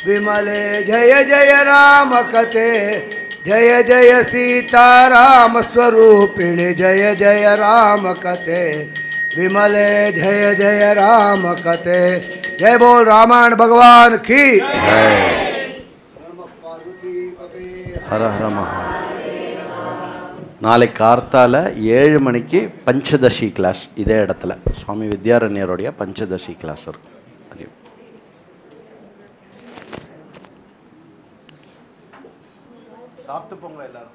विमले, जय जय राम कथे जय जय सीता राम स्वरूपिणी, जय जय राम कथे विमले, जय जय राम कथे. जय बोल रामायण भगवान की. ஹர ஹர மகா. நாளை கார்த்தால 7 மணிக்கு பஞ்சதசி கிளாஸ் இதே இடத்துல சுவாமி வித்யாரண்யருடைய பஞ்சதசி கிளாஸ் இருக்கும். சாப்பிட்டு போங்க எல்லாரும்.